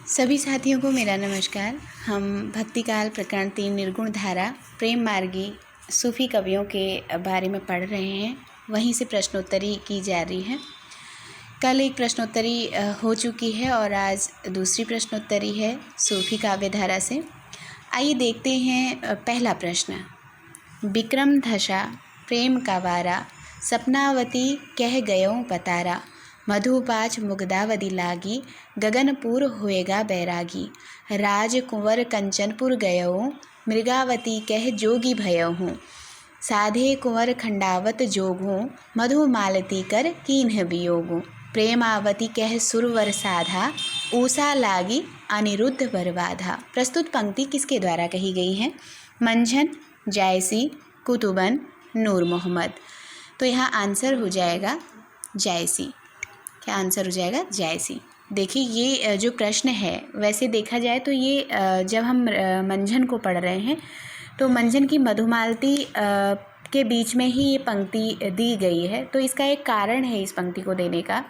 सभी साथियों को मेरा नमस्कार। हम भक्तिकाल प्रकरण 3 निर्गुण धारा प्रेम मार्गी सूफी कवियों के बारे में पढ़ रहे हैं। वहीं से प्रश्नोत्तरी की जा रही है। कल एक प्रश्नोत्तरी हो चुकी है और आज दूसरी प्रश्नोत्तरी है सूफी काव्य धारा से। आइए देखते हैं पहला प्रश्न। विक्रम धशा प्रेम का वारा, सपनावती कह गयों पतारा। मधुपाच मुग्धावधि लागी, गगनपुर होएगा बैरागी। राजकुंवर कंचनपुर गयो, मृगावती कह जोगी भयो हूँ। साधे कुंवर खंडावत जोग हूँ, मधुमालती कर कीन्ह वियोग। प्रेमावती कह सुरवर साधा, ऊषा लागी अनिरुद्ध बरबाधा। प्रस्तुत पंक्ति किसके द्वारा कही गई है? मंझन, जायसी, कुतुबन, नूर मोहम्मद। तो यहाँ आंसर हो जाएगा जायसी। क्या आंसर हो जाएगा? जायसी। देखिए ये जो प्रश्न है वैसे देखा जाए तो ये जब हम मंझन को पढ़ रहे हैं तो मंझन की मधुमालती के बीच में ही ये पंक्ति दी गई है। तो इसका एक कारण है इस पंक्ति को देने का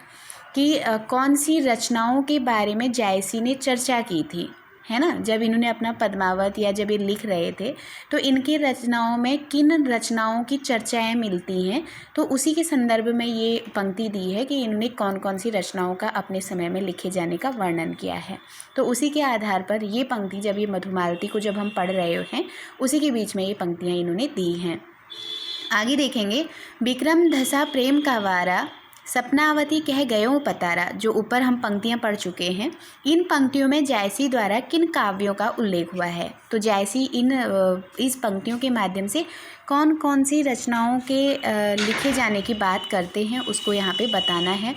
कि कौन सी रचनाओं के बारे में जायसी ने चर्चा की थी, है ना। जब इन्होंने अपना पद्मावत या जब ये लिख रहे थे तो इनकी रचनाओं में किन रचनाओं की चर्चाएं मिलती हैं, तो उसी के संदर्भ में ये पंक्ति दी है कि इन्होंने कौन कौन सी रचनाओं का अपने समय में लिखे जाने का वर्णन किया है। तो उसी के आधार पर ये पंक्ति, जब ये मधुमालती को जब हम पढ़ रहे हैं उसी के बीच में ये पंक्तियाँ इन्होंने दी हैं। आगे देखेंगे। विक्रम धसा प्रेम का वारा, सपनावती कह गयों पतारा। जो ऊपर हम पंक्तियां पढ़ चुके हैं, इन पंक्तियों में जायसी द्वारा किन काव्यों का उल्लेख हुआ है? तो जायसी इस पंक्तियों के माध्यम से कौन कौन सी रचनाओं के लिखे जाने की बात करते हैं उसको यहाँ पे बताना है।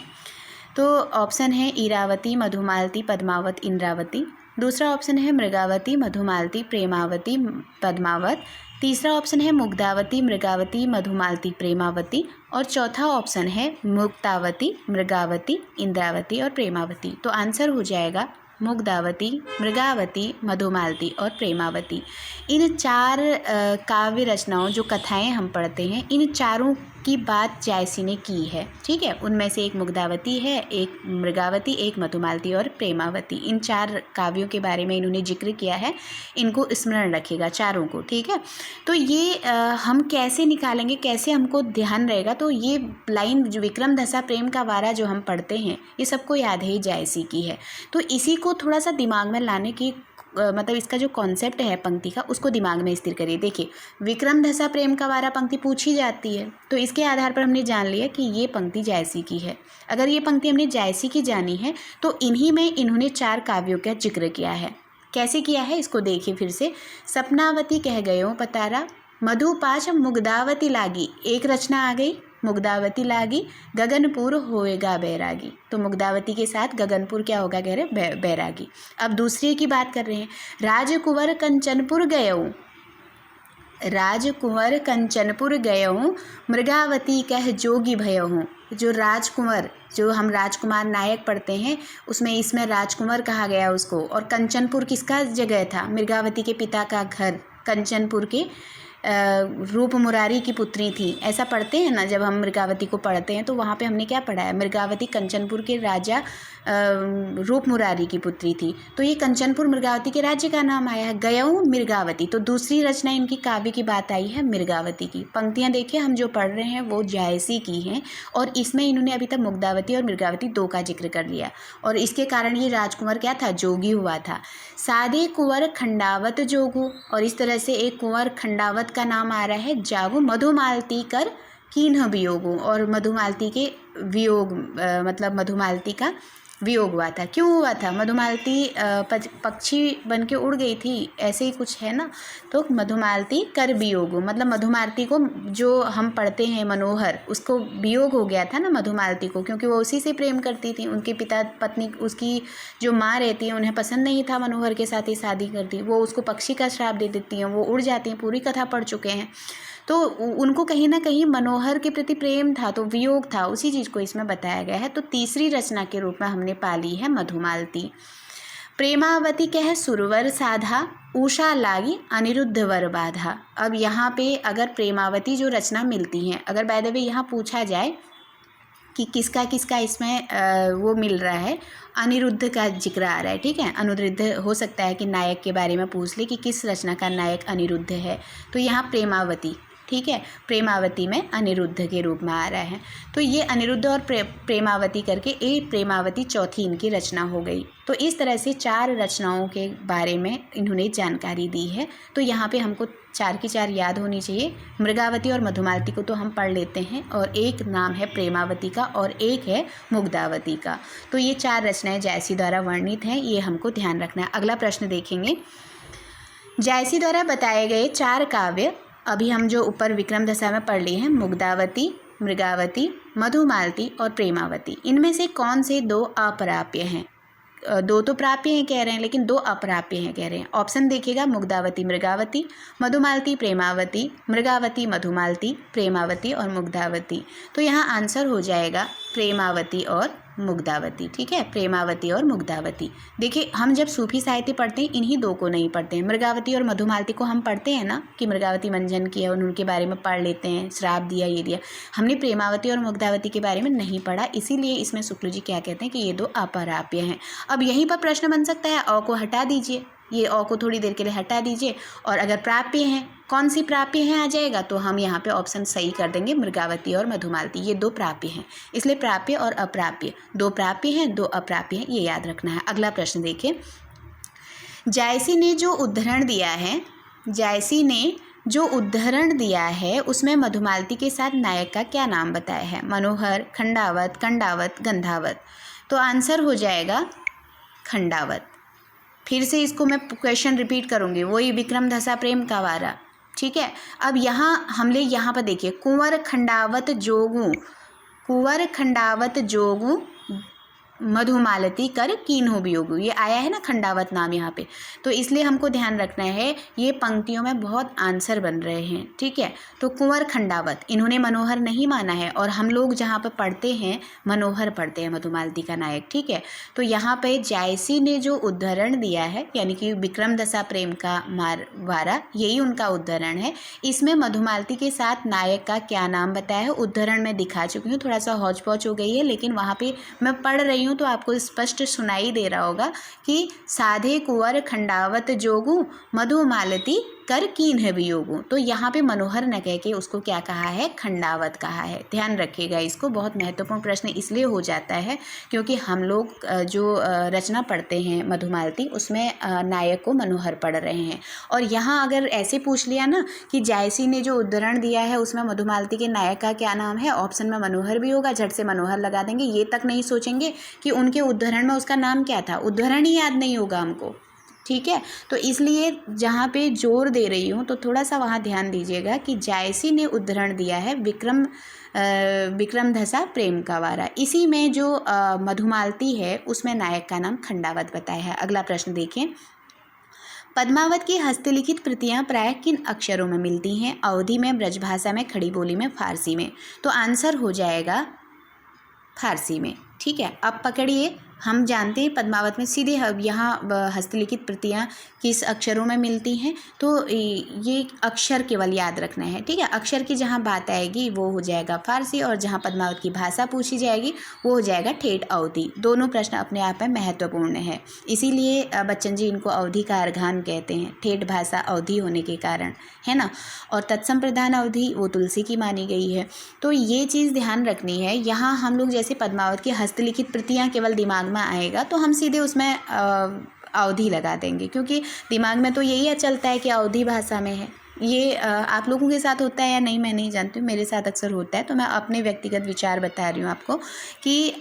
तो ऑप्शन है इरावती, मधुमालती, पद्मावत, इंद्रावती। दूसरा ऑप्शन है मृगावती, मधुमालती, प्रेमावती, पद्मावत। तीसरा ऑप्शन है मुग्धावती, मृगावती, मधुमालती, प्रेमावती। और चौथा ऑप्शन है मुक्तावती, मृगावती, इंद्रावती और प्रेमावती। तो आंसर हो जाएगा मुग्धावती, मृगावती, मधुमालती और प्रेमावती। इन चार काव्य रचनाओं, जो कथाएं हम पढ़ते हैं, इन चारों की बात जायसी ने की है। ठीक है, उनमें से एक मुग्धावती है, एक मृगावती, एक मधुमालती और प्रेमावती। इन चार काव्यों के बारे में इन्होंने जिक्र किया है। इनको स्मरण रखिएगा चारों को। ठीक है, तो ये हम कैसे निकालेंगे, कैसे हमको ध्यान रहेगा? तो ये लाइन जो विक्रम धसा प्रेम का वारा जो हम पढ़ते हैं, ये सबको याद है जायसी की है। तो इसी को थोड़ा सा दिमाग में लाने की मतलब इसका जो कॉन्सेप्ट है पंक्ति का, उसको दिमाग में स्थिर करिए। देखिए, विक्रम धसा प्रेम का वारा पंक्ति पूछी जाती है, तो इसके आधार पर हमने जान लिया कि ये पंक्ति जायसी की है। अगर ये पंक्ति हमने जायसी की जानी है तो इन्हीं में इन्होंने चार काव्यों का जिक्र किया है। कैसे किया है इसको देखिए फिर से। सपनावती कह गयों पतारा, मधुपाच मुग्धावती लागी। एक रचना आ गई, मुग्धावती लागी। गगनपुर होएगा बैरागी। तो मुग्धावती के साथ गगनपुर क्या होगा? कह रहे बैरागी। अब दूसरे की बात कर रहे हैं। राजकुंवर कंचनपुर गयो, राजकुंवर कंचनपुर गयो, मृगावती कह जोगी भयो हूँ। जो राजकुंवर, जो हम राजकुमार नायक पढ़ते हैं उसमें इसमें राजकुंवर कहा गया उसको। और कंचनपुर किसका जगह था? मृगावती के पिता का घर कंचनपुर के रूप मुरारी की पुत्री थी। ऐसा पढ़ते हैं ना, जब हम मृगावती को पढ़ते हैं तो वहाँ पे हमने क्या पढ़ा है? मृगावती कंचनपुर के राजा रूप मुरारी की पुत्री थी। तो ये कंचनपुर मृगावती के राज्य का नाम आया है। गयऊ मृगावती। तो दूसरी रचना इनकी काव्य की बात आई है मृगावती की। पंक्तियाँ देखिए, हम जो पढ़ रहे हैं वो जायसी की हैं और इसमें इन्होंने अभी तक मुग्धावती और मृगावती दो का जिक्र कर लिया। और इसके कारण ये राजकुंवर क्या था? जोगी हुआ था। साधे कुंवर खंडावत जोगू, और इस तरह से एक कुंवर खंडावत का नाम आ रहा है जागू। मधुमालती कर कीन्ह वियोगू, और मधुमालती के वियोग मतलब मधुमालती का वियोग हुआ था। क्यों हुआ था? मधुमालती पक्षी बन के उड़ गई थी, ऐसे ही कुछ है ना। तो मधुमालती कर वियोग, मतलब मधुमालती को जो हम पढ़ते हैं मनोहर, उसको वियोग हो गया था ना मधुमालती को, क्योंकि वो उसी से प्रेम करती थी। उनके पिता पत्नी, उसकी जो माँ रहती है, उन्हें पसंद नहीं था मनोहर के साथ ही शादी करती। वो उसको पक्षी का श्राप दे देती हैं, वो उड़ जाती हैं। पूरी कथा पढ़ चुके हैं। तो उनको कहीं ना कहीं मनोहर के प्रति प्रेम था, तो वियोग था। उसी चीज़ को इसमें बताया गया है। तो तीसरी रचना के रूप में हमने पाली है मधुमालती। प्रेमावती कह सुरवर साधा, उषा लागी अनिरुद्ध वर बाधा। अब यहाँ पे अगर प्रेमावती जो रचना मिलती है, अगर बाय द वे यहाँ पूछा जाए कि किसका किसका इसमें वो मिल रहा है, अनिरुद्ध का जिक्र आ रहा है। ठीक है, अनिरुद्ध हो सकता है कि नायक के बारे में पूछ ले कि किस रचना का नायक अनिरुद्ध है, तो यहाँ प्रेमावती, ठीक है, प्रेमावती में अनिरुद्ध के रूप में आ रहा है। तो ये अनिरुद्ध और प्रेमावती करके एक प्रेमावती चौथी इनकी रचना हो गई। तो इस तरह से 4 रचनाओं के बारे में इन्होंने जानकारी दी है। तो यहाँ पे हमको 4 की 4 याद होनी चाहिए। मृगावती और मधुमालती को तो हम पढ़ लेते हैं, और एक नाम है प्रेमावती का और एक है मुग्धावती का। तो ये 4 रचनाएं जायसी द्वारा वर्णित हैं, ये हमको ध्यान रखना है। अगला प्रश्न देखेंगे, जायसी द्वारा बताए गए 4 काव्य, अभी हम जो ऊपर विक्रम दशा में पढ़ लिए हैं, मुग्धावती, मृगावती, मधुमालती और प्रेमावती, इनमें से कौन से 2 अप्राप्य हैं? 2 तो प्राप्य हैं कह रहे हैं, लेकिन 2 अप्राप्य हैं कह रहे हैं। ऑप्शन देखिएगा, मुग्धावती मृगावती, मधुमालती प्रेमावती, मृगावती मधुमालती, प्रेमावती और मुग्धावती। तो यहाँ आंसर हो जाएगा प्रेमावती और मुग्धावती। ठीक है, प्रेमावती और मुग्धावती। देखिए, हम जब सूफी साहित्य पढ़ते हैं इन्हीं 2 को नहीं पढ़ते हैं। मृगावती और मधुमालती को हम पढ़ते हैं ना, कि मृगावती मंजन की है, उनके बारे में पढ़ लेते हैं, श्राप दिया, ये दिया। हमने प्रेमावती और मुग्धावती के बारे में नहीं पढ़ा, इसीलिए इसमें शुक्ल जी क्या कहते हैं कि ये 2 अप्राप्य हैं। अब यहीं पर प्रश्न बन सकता है, अ को हटा दीजिए, ये अ को थोड़ी देर के लिए हटा दीजिए, और अगर प्राप्य हैं, कौन सी प्राप्य हैं आ जाएगा, तो हम यहाँ पे ऑप्शन सही कर देंगे, मृगावती और मधुमालती, ये 2 प्राप्य हैं। इसलिए प्राप्य और अप्राप्य, 2 प्राप्य हैं 2 अप्राप्य हैं, ये याद रखना है। अगला प्रश्न देखिए, जायसी ने जो उद्धरण दिया है, जायसी ने जो उद्धरण दिया है उसमें मधुमालती के साथ नायक का क्या नाम बताया है? मनोहर, खंडावत, कंडावत, गंधावत। तो आंसर हो जाएगा खंडावत। फिर से इसको मैं क्वेश्चन रिपीट करूँगी, वही विक्रम दशा प्रेम का वारा। ठीक है, अब यहाँ पर देखिए, कुंवर खंडावत जोगू, कुंवर खंडावत जोगू मधुमालती कर कीन्हो वियोगु, ये आया है ना खंडावत नाम यहाँ पे। तो इसलिए हमको ध्यान रखना है, ये पंक्तियों में बहुत आंसर बन रहे हैं। ठीक है, तो कुंवर खंडावत, इन्होंने मनोहर नहीं माना है, और हम लोग जहाँ पे पढ़ते हैं मनोहर पढ़ते हैं मधुमालती का नायक। ठीक है, तो यहाँ पे जायसी ने जो उद्धरण दिया है, यानी कि विक्रम दशा प्रेम का वारा, यही उनका उद्धरण है। इसमें मधुमालती के साथ नायक का क्या नाम बताया है, उद्धरण में दिखा चुकी हूँ, थोड़ा सा हौच पौच हो गई है, लेकिन वहाँ पे मैं पढ़ रही हूँ तो आपको स्पष्ट सुनाई दे रहा होगा कि साधे कुंवर खंडावत जोगू मधुमालती कर कीन्ह वियोगू। तो यहाँ पे मनोहर न कह के उसको क्या कहा है, खंडावत कहा है। ध्यान रखिएगा इसको, बहुत महत्वपूर्ण प्रश्न इसलिए हो जाता है क्योंकि हम लोग जो रचना पढ़ते हैं मधुमालती, उसमें नायक को मनोहर पढ़ रहे हैं। और यहाँ अगर ऐसे पूछ लिया ना कि जायसी ने जो उद्धरण दिया है उसमें मधुमालती के नायक का क्या नाम है, ऑप्शन में मनोहर भी होगा, झट से मनोहर लगा देंगे, ये तक नहीं सोचेंगे कि उनके उद्धरण में उसका नाम क्या था, उद्धरण ही याद नहीं होगा हमको। ठीक है, तो इसलिए जहाँ पे जोर दे रही हूँ तो थोड़ा सा वहाँ ध्यान दीजिएगा कि जायसी ने उद्धरण दिया है विक्रम दशा प्रेम का वारा, इसी में जो मधुमालती है उसमें नायक का नाम खंडावत बताया है। अगला प्रश्न देखिए, पद्मावत की हस्तलिखित कृतियाँ प्रायः किन अक्षरों में मिलती हैं? अवधी में, ब्रजभाषा में, खड़ी बोली में, फारसी में। तो आंसर हो जाएगा फारसी में। ठीक है, अब पकड़िए, हम जानते हैं पद्मावत में सीधे यहाँ हस्तलिखित प्रतियाँ किस अक्षरों में मिलती हैं, तो ये अक्षर केवल याद रखना है। ठीक है, अक्षर की जहाँ बात आएगी वो हो जाएगा फारसी, और जहाँ पद्मावत की भाषा पूछी जाएगी वो हो जाएगा ठेठ अवधी। दोनों प्रश्न अपने आप में महत्वपूर्ण है, इसीलिए बच्चन जी इनको अवधी का अर्घान कहते हैं, ठेठ भाषा अवधी होने के कारण, है ना। और तत्सम प्रधान अवधी वो तुलसी की मानी गई है। तो ये चीज़ ध्यान रखनी है। यहाँ हम लोग जैसे पद्मावत की हस्तलिखित प्रतियाँ केवल दिमाग में आएगा तो हम सीधे उसमें अवधी लगा देंगे, क्योंकि दिमाग में तो यही चलता है कि अवधी भाषा में है। ये आप लोगों के साथ होता है या नहीं मैं नहीं जानती हूँ, मेरे साथ अक्सर होता है, तो मैं अपने व्यक्तिगत विचार बता रही हूँ आपको कि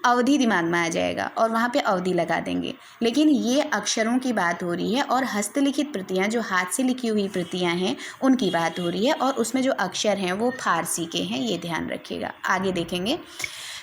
अवधी दिमाग में आ जाएगा और वहाँ पे अवधी लगा देंगे। लेकिन ये अक्षरों की बात हो रही है, और हस्तलिखित प्रतियाँ जो हाथ से लिखी हुई प्रतियाँ हैं उनकी बात हो रही है, और उसमें जो अक्षर हैं वो फारसी के हैं, ये ध्यान रखिएगा। आगे देखेंगे,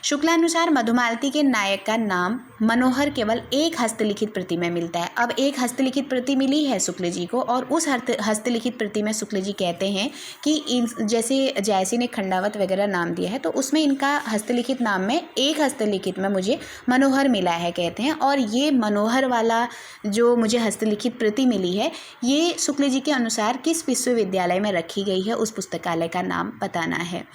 शुक्लानुसार मधुमालती के नायक का नाम मनोहर केवल एक हस्तलिखित प्रति में मिलता है। अब एक हस्तलिखित प्रति मिली है शुक्ल जी को, और उस हस्तलिखित प्रति में शुक्ल जी कहते हैं कि जैसे जायसी ने खंडावत वगैरह नाम दिया है, तो उसमें इनका हस्तलिखित नाम में एक हस्तलिखित में मुझे मनोहर मिला है कहते हैं। और ये मनोहर वाला जो मुझे हस्तलिखित प्रति मिली है, ये शुक्ल जी के अनुसार किस विश्वविद्यालय में रखी गई है, उस पुस्तकालय का नाम बताना है।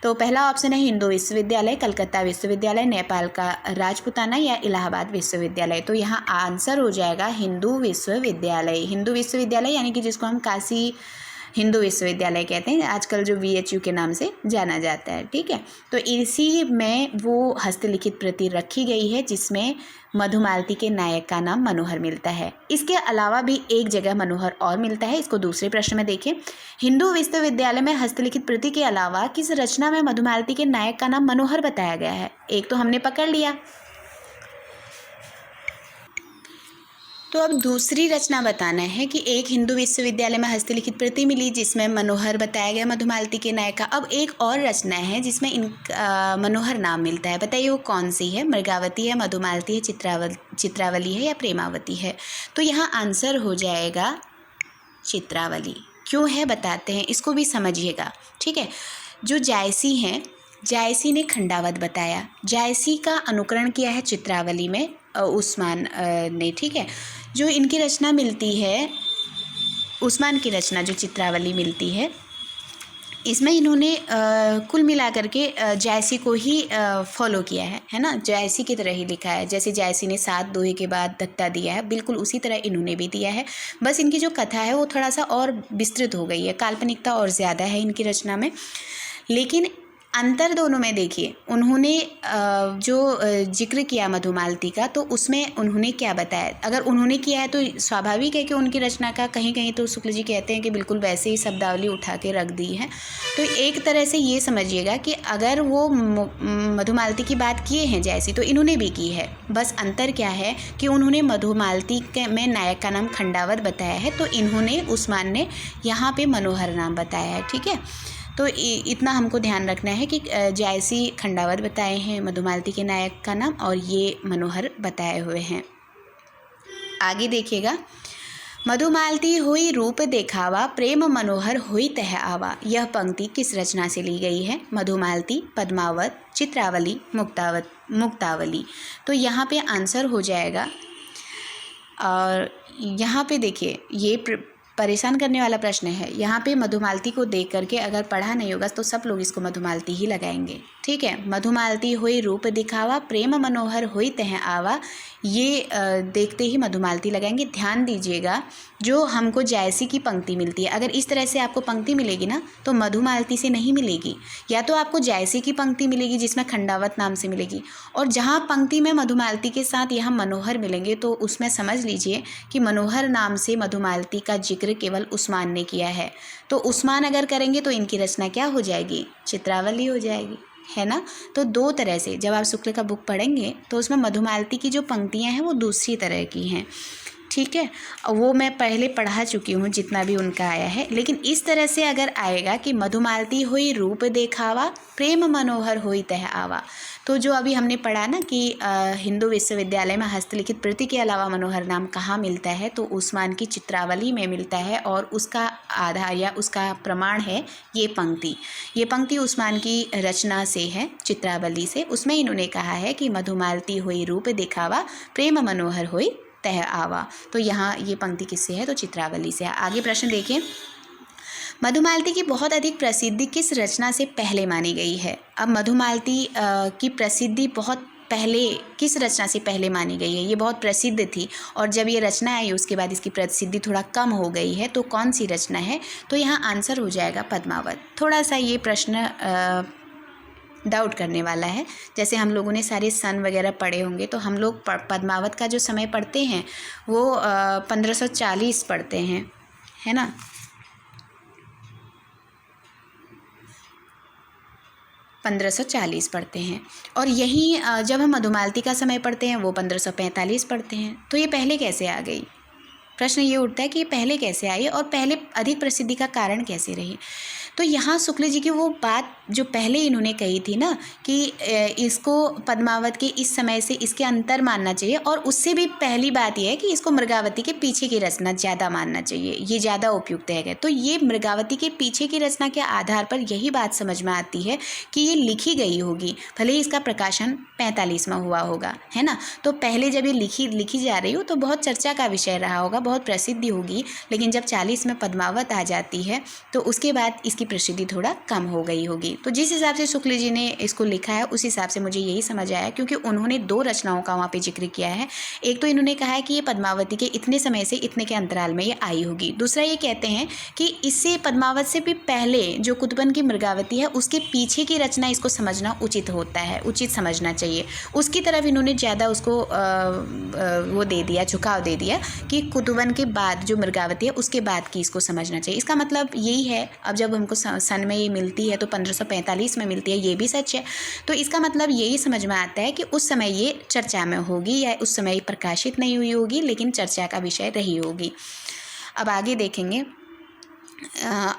तो पहला ऑप्शन है हिंदू विश्वविद्यालय, कलकत्ता विश्वविद्यालय, नेपाल का राजपूताना या इलाहाबाद विश्वविद्यालय। तो यहाँ आंसर हो जाएगा हिंदू विश्वविद्यालय। हिंदू विश्वविद्यालय यानी कि जिसको हम काशी हिंदू विश्वविद्यालय कहते हैं, आजकल जो VHU के नाम से जाना जाता है। ठीक है, तो इसी में वो हस्तलिखित प्रति रखी गई है जिसमें मधुमालती के नायक का नाम मनोहर मिलता है। इसके अलावा भी एक जगह मनोहर और मिलता है, इसको दूसरे प्रश्न में देखें। हिंदू विश्वविद्यालय में हस्तलिखित प्रति के अलावा किस रचना में मधुमालती के नायक का नाम मनोहर बताया गया है? एक तो हमने पकड़ लिया, तो अब दूसरी रचना बताना है कि एक हिंदू विश्वविद्यालय में हस्तलिखित प्रति मिली जिसमें मनोहर बताया गया मधुमालती के नायक का। अब एक और रचना है जिसमें मनोहर नाम मिलता है, बताइए वो कौन सी है? मृगावती है, मधुमालती है, चित्रावली है या प्रेमावती है? तो यहाँ आंसर हो जाएगा चित्रावली। क्यों है बताते हैं, इसको भी समझिएगा। ठीक है, जो जायसी हैं, जायसी ने खंडावत बताया, जायसी का अनुकरण किया है चित्रावली में उस्मान ने। ठीक है, जो इनकी रचना मिलती है, उस्मान की रचना जो चित्रावली मिलती है, इसमें इन्होंने कुल मिलाकर के जायसी को ही फॉलो किया है ना, जायसी की तरह ही लिखा है। जैसे जायसी ने 7 दोहे के बाद दत्ता दिया है, बिल्कुल उसी तरह इन्होंने भी दिया है। बस इनकी जो कथा है वो थोड़ा सा और विस्तृत हो गई है, काल्पनिकता और ज़्यादा है इनकी रचना में। लेकिन अंतर दोनों में देखिए, उन्होंने जो जिक्र किया मधुमालती का, तो उसमें उन्होंने क्या बताया? अगर उन्होंने किया है तो स्वाभाविक है कि उनकी रचना का कहीं कहीं तो शुक्ल जी कहते हैं कि बिल्कुल वैसे ही शब्दावली उठा के रख दी है। तो एक तरह से ये समझिएगा कि अगर वो मधुमालती की बात किए हैं जैसी, तो इन्होंने भी की है। बस अंतर क्या है कि उन्होंने मधुमालती में नायक का नाम खंडावत बताया है, तो इन्होंने उस्मान ने यहाँ पे मनोहर नाम बताया है। ठीक है, तो इतना हमको ध्यान रखना है कि जायसी खंडावत बताए हैं मधुमालती के नायक का नाम, और ये मनोहर बताए हुए हैं। आगे देखिएगा, मधुमालती हुई रूप देखावा, प्रेम मनोहर हुई तह आवा। यह पंक्ति किस रचना से ली गई है? मधुमालती, पद्मावत, चित्रावली, मुक्तावली। तो यहाँ पे आंसर हो जाएगा, और यहाँ पे देखिए ये परेशान करने वाला प्रश्न है। यहाँ पे मधुमालती को देख करके अगर पढ़ा नहीं होगा तो सब लोग इसको मधुमालती ही लगाएंगे। ठीक है, मधुमालती हुई रूप दिखावा, प्रेम मनोहर हुई तह आवा, ये देखते ही मधुमालती लगाएंगे। ध्यान दीजिएगा, जो हमको जायसी की पंक्ति मिलती है, अगर इस तरह से आपको पंक्ति मिलेगी ना तो मधुमालती से नहीं मिलेगी, या तो आपको जायसी की पंक्ति मिलेगी जिसमें खंडावत नाम से मिलेगी, और जहाँ पंक्ति में मधुमालती के साथ यहाँ मनोहर मिलेंगे तो उसमें समझ लीजिए कि मनोहर नाम से मधुमालती का जिक्र केवल उस्मान ने किया है। तो उस्मान अगर करेंगे तो इनकी रचना क्या हो जाएगी? चित्रावली हो जाएगी, है ना। तो दो तरह से जब आप शुक्ल का बुक पढ़ेंगे तो उसमें मधुमालती की जो पंक्तियां हैं वो दूसरी तरह की हैं। ठीक है, वो मैं पहले पढ़ा चुकी हूँ जितना भी उनका आया है। लेकिन इस तरह से अगर आएगा कि मधुमालती हुई रूप देखावा, प्रेम मनोहर हुई तह आवा, तो जो अभी हमने पढ़ा ना कि हिंदू विश्वविद्यालय में हस्तलिखित प्रति के अलावा मनोहर नाम कहाँ मिलता है, तो उस्मान की चित्रावली में मिलता है, और उसका आधार या उसका प्रमाण है ये पंक्ति। ये पंक्ति उस्मान की रचना से है, चित्रावली से। उसमें इन्होंने कहा है कि मधुमालती हुई रूप दिखावा, प्रेम मनोहर हुई तह आवा। तो यहाँ ये पंक्ति किससे है? तो चित्रावली से। आगे प्रश्न देखिए, मधुमालती की बहुत अधिक प्रसिद्धि किस रचना से पहले मानी गई है? अब मधुमालती की प्रसिद्धि बहुत पहले किस रचना से पहले मानी गई है? ये बहुत प्रसिद्ध थी, और जब ये रचना आई उसके बाद इसकी प्रसिद्धि थोड़ा कम हो गई है। तो कौन सी रचना है? तो यहाँ आंसर हो जाएगा पद्मावत। थोड़ा सा ये प्रश्न डाउट करने वाला है। जैसे हम लोगों ने सारे सन वगैरह पढ़े होंगे, तो हम लोग पद्मावत का जो समय पढ़ते हैं वो 1540 पढ़ते हैं, है ना। 1540 पढ़ते हैं, और यही जब हम मधुमालती का समय पढ़ते हैं वो 1545 पढ़ते हैं। तो ये पहले कैसे आ गई? प्रश्न ये उठता है कि ये पहले कैसे आई और पहले अधिक प्रसिद्धि का कारण कैसे रही? तो यहाँ शुक्ल जी की वो बात जो पहले इन्होंने कही थी ना कि इसको पद्मावत के इस समय से इसके अंतर मानना चाहिए, और उससे भी पहली बात यह है कि इसको मृगावती के पीछे की रचना ज़्यादा मानना चाहिए, ये ज़्यादा उपयुक्त है। तो ये मृगावती के पीछे की रचना के आधार पर यही बात समझ में आती है कि ये लिखी गई होगी, भले ही इसका प्रकाशन 45वां हुआ होगा, है ना। तो पहले जब ये लिखी जा रही हो तो बहुत चर्चा का विषय रहा होगा, बहुत प्रसिद्धि होगी, लेकिन जब 40 में पद्मावत आ जाती है तो उसके बाद इसकी प्रसिद्धि थोड़ा कम हो गई होगी। होगी। तो जिस हिसाब से शुक्ल जी ने इसको लिखा है उस हिसाब से मुझे यही समझ आया, क्योंकि उन्होंने 2 रचनाओं का वहाँ पे जिक्र किया है। एक तो इन्होंने कहा है कि ये पद्मावती के इतने समय से इतने के अंतराल में ये आई होगी। दूसरा ये कहते हैं कि इससे पद्मावत से भी पहले जो कुतुबन की मृगावती है उसके पीछे की रचना इसको समझना उचित होता है, उचित समझना चाहिए। उसकी तरफ इन्होंने ज़्यादा उसको वो दे दिया, झुकाव दे दिया कि कुतुबन के बाद जो मृगावती है उसके बाद की इसको समझना चाहिए। इसका मतलब यही है, अब जब हमको सन में ये मिलती है तो 1545 में मिलती है, ये भी सच है। तो इसका मतलब यही समझ में आता है कि उस समय ये चर्चा में होगी या उस समय प्रकाशित नहीं हुई होगी, लेकिन चर्चा का विषय रही होगी। अब आगे देखेंगे।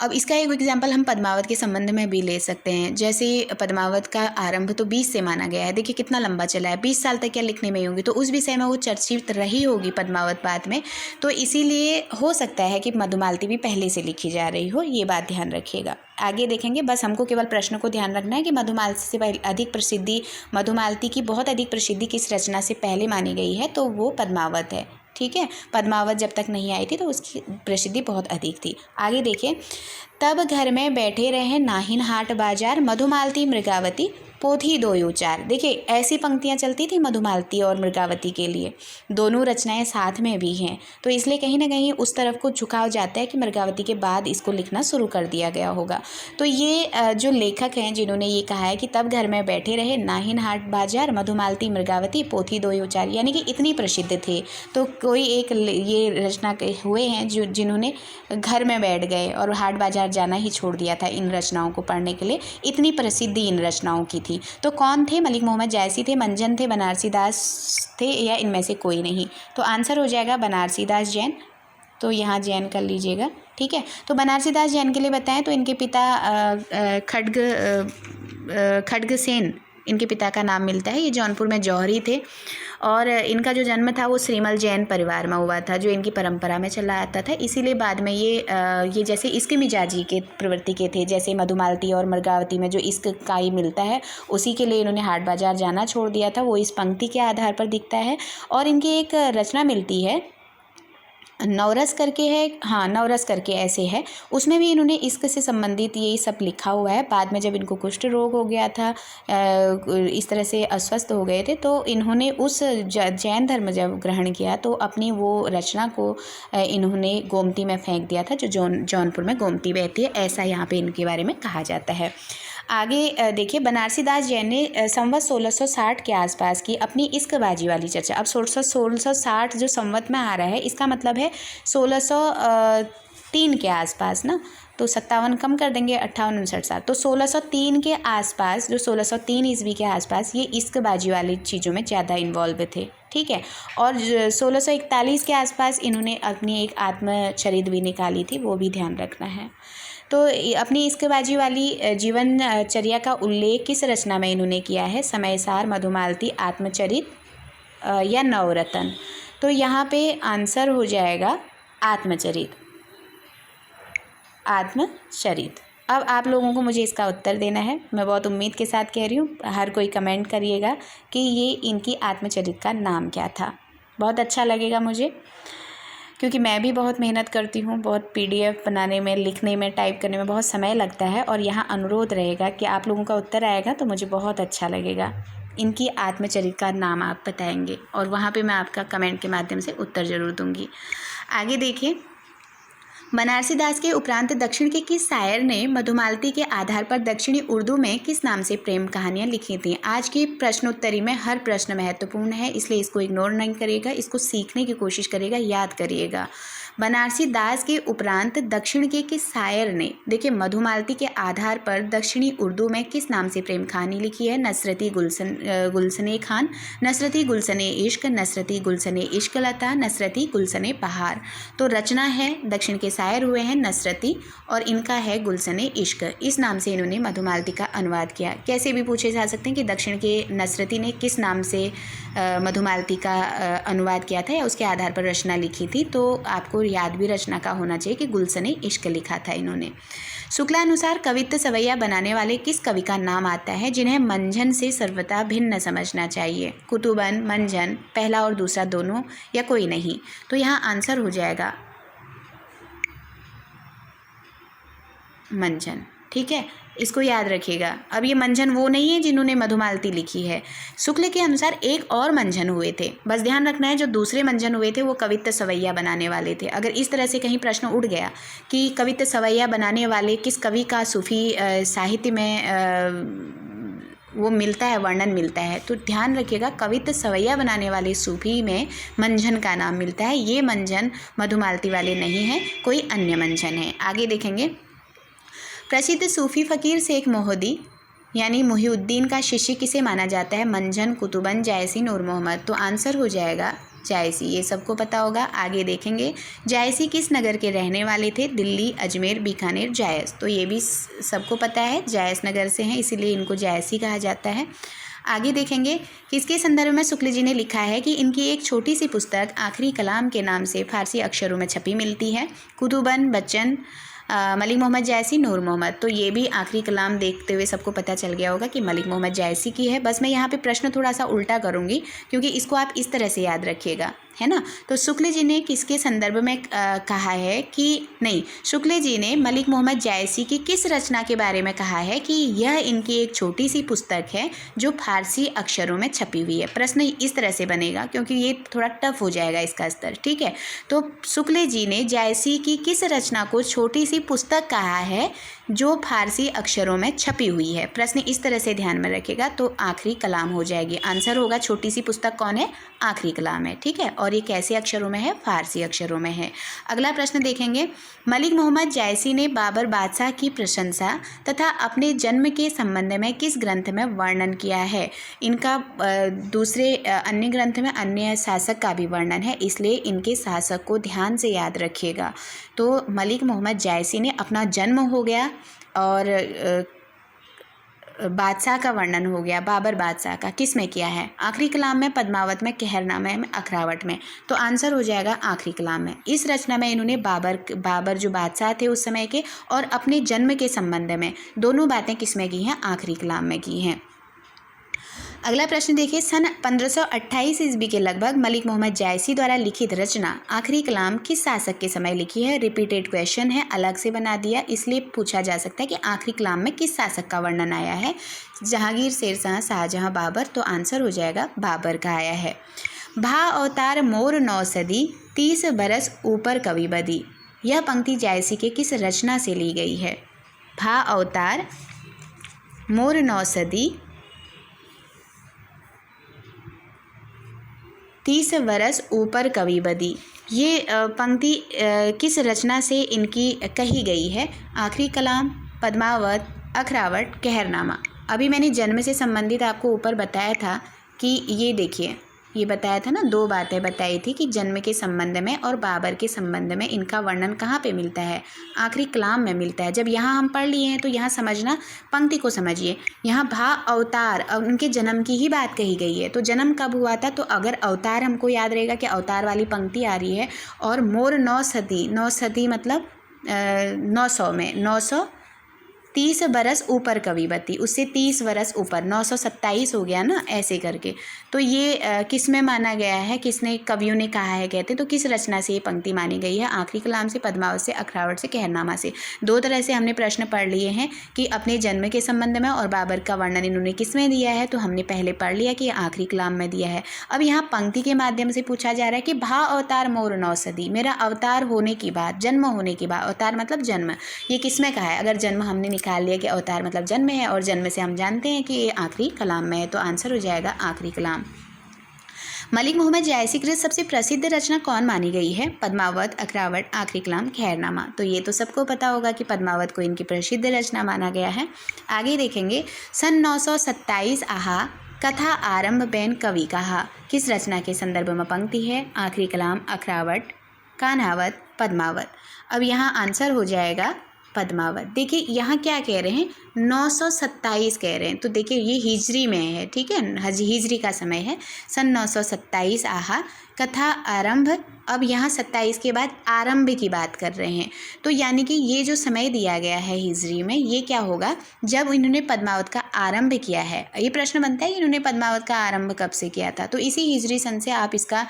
अब इसका एक एग्जाम्पल हम पद्मावत के संबंध में भी ले सकते हैं। जैसे पद्मावत का आरंभ तो 20 से माना गया है, देखिए कितना लंबा चला है, 20 साल तक क्या लिखने में होगी, तो उस विषय में वो चर्चित रही होगी पद्मावत बाद में। तो इसीलिए हो सकता है कि मधुमालती भी पहले से लिखी जा रही हो, ये बात ध्यान रखिएगा। आगे देखेंगे, बस हमको केवल प्रश्न को ध्यान रखना है कि मधुमालती से अधिक प्रसिद्धि, मधुमालती की बहुत अधिक प्रसिद्धि किस रचना से पहले मानी गई है, तो वो पद्मावत है। ठीक है, पद्मावत जब तक नहीं आई थी तो उसकी प्रसिद्धि बहुत अधिक थी। आगे देखिए, तब घर में बैठे रहे नाहिन हाट बाजार, मधुमालती मृगावती पोथी दो उचार। देखिए ऐसी पंक्तियाँ चलती थी मधुमालती और मृगावती के लिए, दोनों रचनाएं साथ में भी हैं, तो इसलिए कहीं ना कहीं उस तरफ को झुकाव जाता है कि मृगावती के बाद इसको लिखना शुरू कर दिया गया होगा। तो ये जो लेखक हैं जिन्होंने ये कहा है कि तब घर में बैठे रहे नाहिन हाट बाजार, मधुमालती मृगावती पोथी दो उचार, यानी कि इतनी प्रसिद्ध थे। तो कोई एक ये रचना हुए हैं जो जिन्होंने घर में बैठ गए और हाट बाजार जाना ही छोड़ दिया था इन रचनाओं को पढ़ने के लिए, इतनी प्रसिद्धि इन रचनाओं की थी। तो कौन थे? मलिक मोहम्मद जायसी थे, मंजन थे, बनारसी दास थे, या इनमें से कोई नहीं। तो आंसर हो जाएगा बनारसी दास जैन। तो यहाँ जैन कर लीजिएगा। ठीक है, तो बनारसी दास जैन के लिए बताएं तो इनके पिता खड्गसेन, इनके पिता का नाम मिलता है। ये जौनपुर में जौहरी थे और इनका जो जन्म था वो श्रीमल जैन परिवार में हुआ था, जो इनकी परंपरा में चला आता था। इसीलिए बाद में ये जैसे इश्क मिजाजी के प्रवृत्ति के थे, जैसे मधुमालती और मृगावती में जो इश्क का ही मिलता है, उसी के लिए इन्होंने हाट बाजार जाना छोड़ दिया था। वो इस पंक्ति के आधार पर दिखता है। और इनकी एक रचना मिलती है, नवरस करके है, हाँ नवरस करके ऐसे है, उसमें भी इन्होंने इश्क से संबंधित यही सब लिखा हुआ है। बाद में जब इनको कुष्ठ रोग हो गया था, इस तरह से अस्वस्थ हो गए थे, तो इन्होंने उस जैन धर्म जब ग्रहण किया तो अपनी वो रचना को इन्होंने गोमती में फेंक दिया था, जो जौनपुर में गोमती बहती है, ऐसा यहाँ पे इनके बारे में कहा जाता है। आगे देखिए, बनारसी दास जैन ने संवत 1660 के आसपास की अपनी इश्कबाजी वाली चर्चा, अब 1660 जो संवत में आ रहा है इसका मतलब है 1603 के आसपास ना, तो 57 कम कर देंगे, 58 59 साल, तो 1603 के आसपास, जो 1603 ईस्वी के आसपास ये इश्कबाजी वाली चीज़ों में ज़्यादा इन्वॉल्व थे। ठीक है, और 1641 के आसपास इन्होंने अपनी एक आत्मचरित भी निकाली थी, वो भी ध्यान रखना है। तो अपनी इश्कबाजी वाली जीवनचर्या का उल्लेख किस रचना में इन्होंने किया है? समयसार, मधुमालती, आत्मचरित या नवरत्न। तो यहाँ पे आंसर हो जाएगा आत्मचरित। आत्मचरित। अब आप लोगों को मुझे इसका उत्तर देना है, मैं बहुत उम्मीद के साथ कह रही हूँ, हर कोई कमेंट करिएगा कि ये इनकी आत्मचरित का नाम क्या था। बहुत अच्छा लगेगा मुझे, क्योंकि मैं भी बहुत मेहनत करती हूँ, बहुत PDF बनाने में, लिखने में, टाइप करने में बहुत समय लगता है, और यहाँ अनुरोध रहेगा कि आप लोगों का उत्तर आएगा तो मुझे बहुत अच्छा लगेगा। इनकी आत्मचरित का नाम आप बताएंगे और वहाँ पे मैं आपका कमेंट के माध्यम से उत्तर ज़रूर दूँगी। आगे देखिए, बनारसी दास के उपरांत दक्षिण के किस शायर ने मधुमालती के आधार पर दक्षिणी उर्दू में किस नाम से प्रेम कहानियाँ लिखी थीं? आज की प्रश्नोत्तरी में हर प्रश्न महत्वपूर्ण है, इसलिए इसको इग्नोर नहीं करिएगा, इसको सीखने की कोशिश करिएगा, याद करिएगा। बनारसी दास के उपरांत दक्षिण के किस शायर ने, देखिए मधुमालती के आधार पर दक्षिणी उर्दू में किस नाम से प्रेम कहानी लिखी है? नसरती गुलशने खान, नसरती गुलशने इश्क, नसरती गुलशने इश्क लता, नसरती गुलशने बहार। तो रचना है, दक्षिण के शायर हुए हैं नसरती और इनका है गुलशने इश्क। इस नाम से इन्होंने मधुमालती का अनुवाद किया। कैसे भी पूछे जा सकते हैं कि दक्षिण के नसरती ने किस नाम से मधुमालती का अनुवाद किया था या उसके आधार पर रचना लिखी थी, तो आपको याद भी रचना का होना चाहिए कि गुलशने इश्क लिखा था इन्होंने। शुक्लानुसार कवित्व सवैया बनाने वाले किस कवि का नाम आता है जिन्हें मंझन से सर्वथा भिन्न समझना चाहिए? कुतुबन, मंझन, पहला और दूसरा दोनों, या कोई नहीं? तो यहाँ आंसर हो जाएगा मंझन। ठीक है, इसको याद रखिएगा। अब ये मंझन वो नहीं है जिन्होंने मधुमालती लिखी है। शुक्ल के अनुसार एक और मंझन हुए थे, बस ध्यान रखना है जो दूसरे मंझन हुए थे वो कवित्त सवैया बनाने वाले थे। अगर इस तरह से कहीं प्रश्न उठ गया कि कवित्त सवैया बनाने वाले किस कवि का सूफी साहित्य में वो मिलता है, वर्णन मिलता है, तो ध्यान रखिएगा कवित्त सवैया बनाने वाले सूफी में मंझन का नाम मिलता है। ये मंझन मधुमालती वाले नहीं हैं, कोई अन्य मंझन है। आगे देखेंगे, प्रसिद्ध सूफी फ़कीर शेख मोहद्दी यानी मुहिउद्दीन का शिष्य किसे माना जाता है? मंझन, कुतुबन, जायसी, नूर मोहम्मद। तो आंसर हो जाएगा जायसी, ये सबको पता होगा। आगे देखेंगे, जायसी किस नगर के रहने वाले थे? दिल्ली, अजमेर, बीकानेर, जायस। तो ये भी सबको पता है, जायस नगर से हैं, इसीलिए इनको जायसी कहा जाता है। आगे देखेंगे, किसके संदर्भ में शुक्ल जी ने लिखा है कि इनकी एक छोटी सी पुस्तक आखिरी कलाम के नाम से फारसी अक्षरों में छपी मिलती है? कुतुबन, बच्चन, मलिक मोहम्मद जायसी, नूर मोहम्मद। तो ये भी आखिरी कलाम देखते हुए सबको पता चल गया होगा कि मलिक मोहम्मद जायसी की है। बस मैं यहाँ पे प्रश्न थोड़ा सा उल्टा करूँगी क्योंकि इसको आप इस तरह से याद रखिएगा, है ना। तो शुक्ल जी ने किसके संदर्भ में कहा है कि नहीं, शुक्ल जी ने मलिक मोहम्मद जायसी की किस रचना के बारे में कहा है कि यह इनकी एक छोटी सी पुस्तक है जो फारसी अक्षरों में छपी हुई है। प्रश्न इस तरह से बनेगा क्योंकि ये थोड़ा टफ हो जाएगा इसका स्तर, ठीक है। तो शुक्ल जी ने जायसी की किस रचना को छोटी सी पुस्तक कहा है जो फारसी अक्षरों में छपी हुई है? प्रश्न इस तरह से ध्यान में रखेगा तो आखिरी कलाम हो जाएगी। आंसर होगा छोटी सी पुस्तक कौन है? आखिरी कलाम है, ठीक है। और ये कैसे अक्षरों में है? फारसी अक्षरों में है। अगला प्रश्न देखेंगे, मलिक मोहम्मद जायसी ने बाबर बादशाह की प्रशंसा तथा अपने जन्म के संबंध में किस ग्रंथ में वर्णन किया है? इनका दूसरे अन्य ग्रंथ में अन्य शासक का भी वर्णन है, इसलिए इनके शासक को ध्यान से याद रखिएगा। तो मलिक मोहम्मद जायसी ने अपना जन्म हो गया और बादशाह का वर्णन हो गया, बाबर बादशाह का, किस में किया है? आखिरी कलाम में, पद्मावत में, कहरनामा में, अखरावट में। तो आंसर हो जाएगा आखिरी कलाम में। इस रचना में इन्होंने बाबर जो बादशाह थे उस समय के और अपने जन्म के संबंध में दोनों बातें किस में की हैं? आखिरी कलाम में की हैं। अगला प्रश्न देखिए, सन 1528 ईस्वी के लगभग मलिक मोहम्मद जायसी द्वारा लिखित रचना आखिरी कलाम किस शासक के समय लिखी है? रिपीटेड क्वेश्चन है, अलग से बना दिया, इसलिए पूछा जा सकता है कि आखिरी कलाम में किस शासक का वर्णन आया है? जहांगीर, शेरशाह, शाहजहां, बाबर। तो आंसर हो जाएगा बाबर का आया है। भा अवतार मोर 9 सदी 30 बरस ऊपर कवि बदी। यह पंक्ति जायसी के किस रचना से ली गई है? भा अवतार मोर 9 सदी 30 बरस ऊपर कवि बदी। ये पंक्ति किस रचना से इनकी कही गई है? आखिरी कलाम, पद्मावत, अखरावट, कहरनामा। अभी मैंने जन्म से संबंधित आपको ऊपर बताया था कि ये देखिए, ये बताया था ना, 2 बातें बताई थी कि जन्म के संबंध में और बाबर के संबंध में इनका वर्णन कहाँ पे मिलता है? आखिरी कलाम में मिलता है। जब यहाँ हम पढ़ लिए हैं तो यहाँ समझना, पंक्ति को समझिए। यहाँ भा अवतार, उनके जन्म की ही बात कही गई है। तो जन्म कब हुआ था? तो अगर अवतार हमको याद रहेगा कि अवतार वाली पंक्ति आ रही है, और मोर 9 सदी, 9 सदी मतलब 900 में, 930 बरस ऊपर कविबती, उससे 30 बरस ऊपर, 927 हो गया ना, ऐसे करके। तो ये किस में माना गया है? किसने, कवियों ने कहा है कहते, तो किस रचना से ये पंक्ति मानी गई है? आखिरी कलाम से, पद्मावत से, अखरावट से, कहरनामा से। 2 तरह से हमने प्रश्न पढ़ लिए हैं कि अपने जन्म के संबंध में और बाबर का वर्णन इन्होंने किस में दिया है, तो हमने पहले पढ़ लिया कि आखिरी कलाम में दिया है। अब यहाँ पंक्ति के माध्यम से पूछा जा रहा है कि भा अवतार मोर 9 सदी, मेरा अवतार होने की बात, जन्म होने की बात, अवतार मतलब जन्म, ये किस में कहा है? अगर जन्म हमने निकाल लिया कि अवतार मतलब जन्म है और जन्म से हम जानते हैं कि ये आखिरी कलाम में है, तो आंसर हो जाएगा आखिरी कलाम। मलिक मोहम्मद जायसी कृत सबसे प्रसिद्ध रचना कौन मानी गई है? पद्मावत, अखरावट, आखिरी कलाम, कहरनामा। तो ये तो सबको पता होगा कि पद्मावत को इनकी प्रसिद्ध रचना माना गया है। आगे देखेंगे, सन 927 आहा कथा आरंभ बैन कवि कहा। किस रचना के संदर्भ में पंक्ति है? आखिरी कलाम, अखरावट, कान्हावत, पद्मावत। अब यहाँ आंसर हो जाएगा पद्मावत। देखिए यहाँ क्या कह रहे हैं? 927 कह रहे हैं, तो देखिए ये हिजरी में है, ठीक है, हिजरी का समय है। सन 927 आहा, कथा आरंभ। अब यहाँ 27 के बाद आरंभ की बात कर रहे हैं, तो यानी कि ये जो समय दिया गया है हिजरी में, ये क्या होगा जब इन्होंने पद्मावत का आरंभ किया है। ये प्रश्न बनता है कि इन्होंने पद्मावत का आरंभ कब से किया था, तो इसी हिजरी सन से आप इसका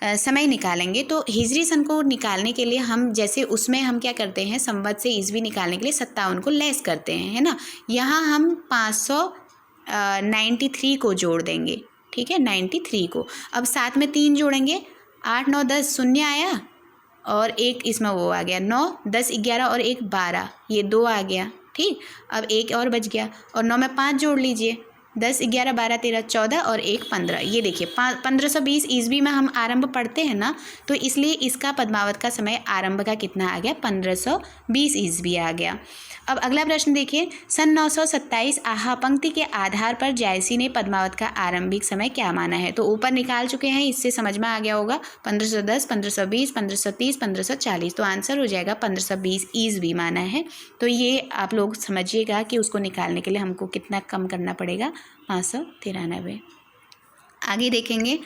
समय निकालेंगे। तो हिजरी सन को निकालने के लिए हम जैसे उसमें हम क्या करते हैं, संवत से ईस्वी निकालने के लिए 57 को लेस करते हैं, है ना। यहाँ हम 593 को जोड़ देंगे, ठीक है, 93 को। अब साथ में 3 जोड़ेंगे, 8 9 10 शून्य आया और एक इसमें वो आ गया 9 10 11 और 1 12, ये 2 आ गया, ठीक। अब एक और बच गया और 9 में 5 जोड़ लीजिए, 10 11 12 13 14 और 1 15। ये देखिए 1520 ईस्वी में हम आरंभ पढ़ते हैं ना, तो इसलिए इसका पद्मावत का समय आरंभ का कितना आ गया, 1520 ईस्वी आ गया। अब अगला प्रश्न देखिए, सन 927 आहा पंक्ति के आधार पर जायसी ने पद्मावत का आरंभिक समय क्या माना है। तो ऊपर निकाल चुके हैं, इससे समझ में आ गया होगा, 1510 1520 1530 1540। तो आंसर हो जाएगा 1520 ईस्वी माना है। तो ये आप लोग समझिएगा कि उसको निकालने के लिए हमको कितना कम करना पड़ेगा, 593। आगे देखेंगे,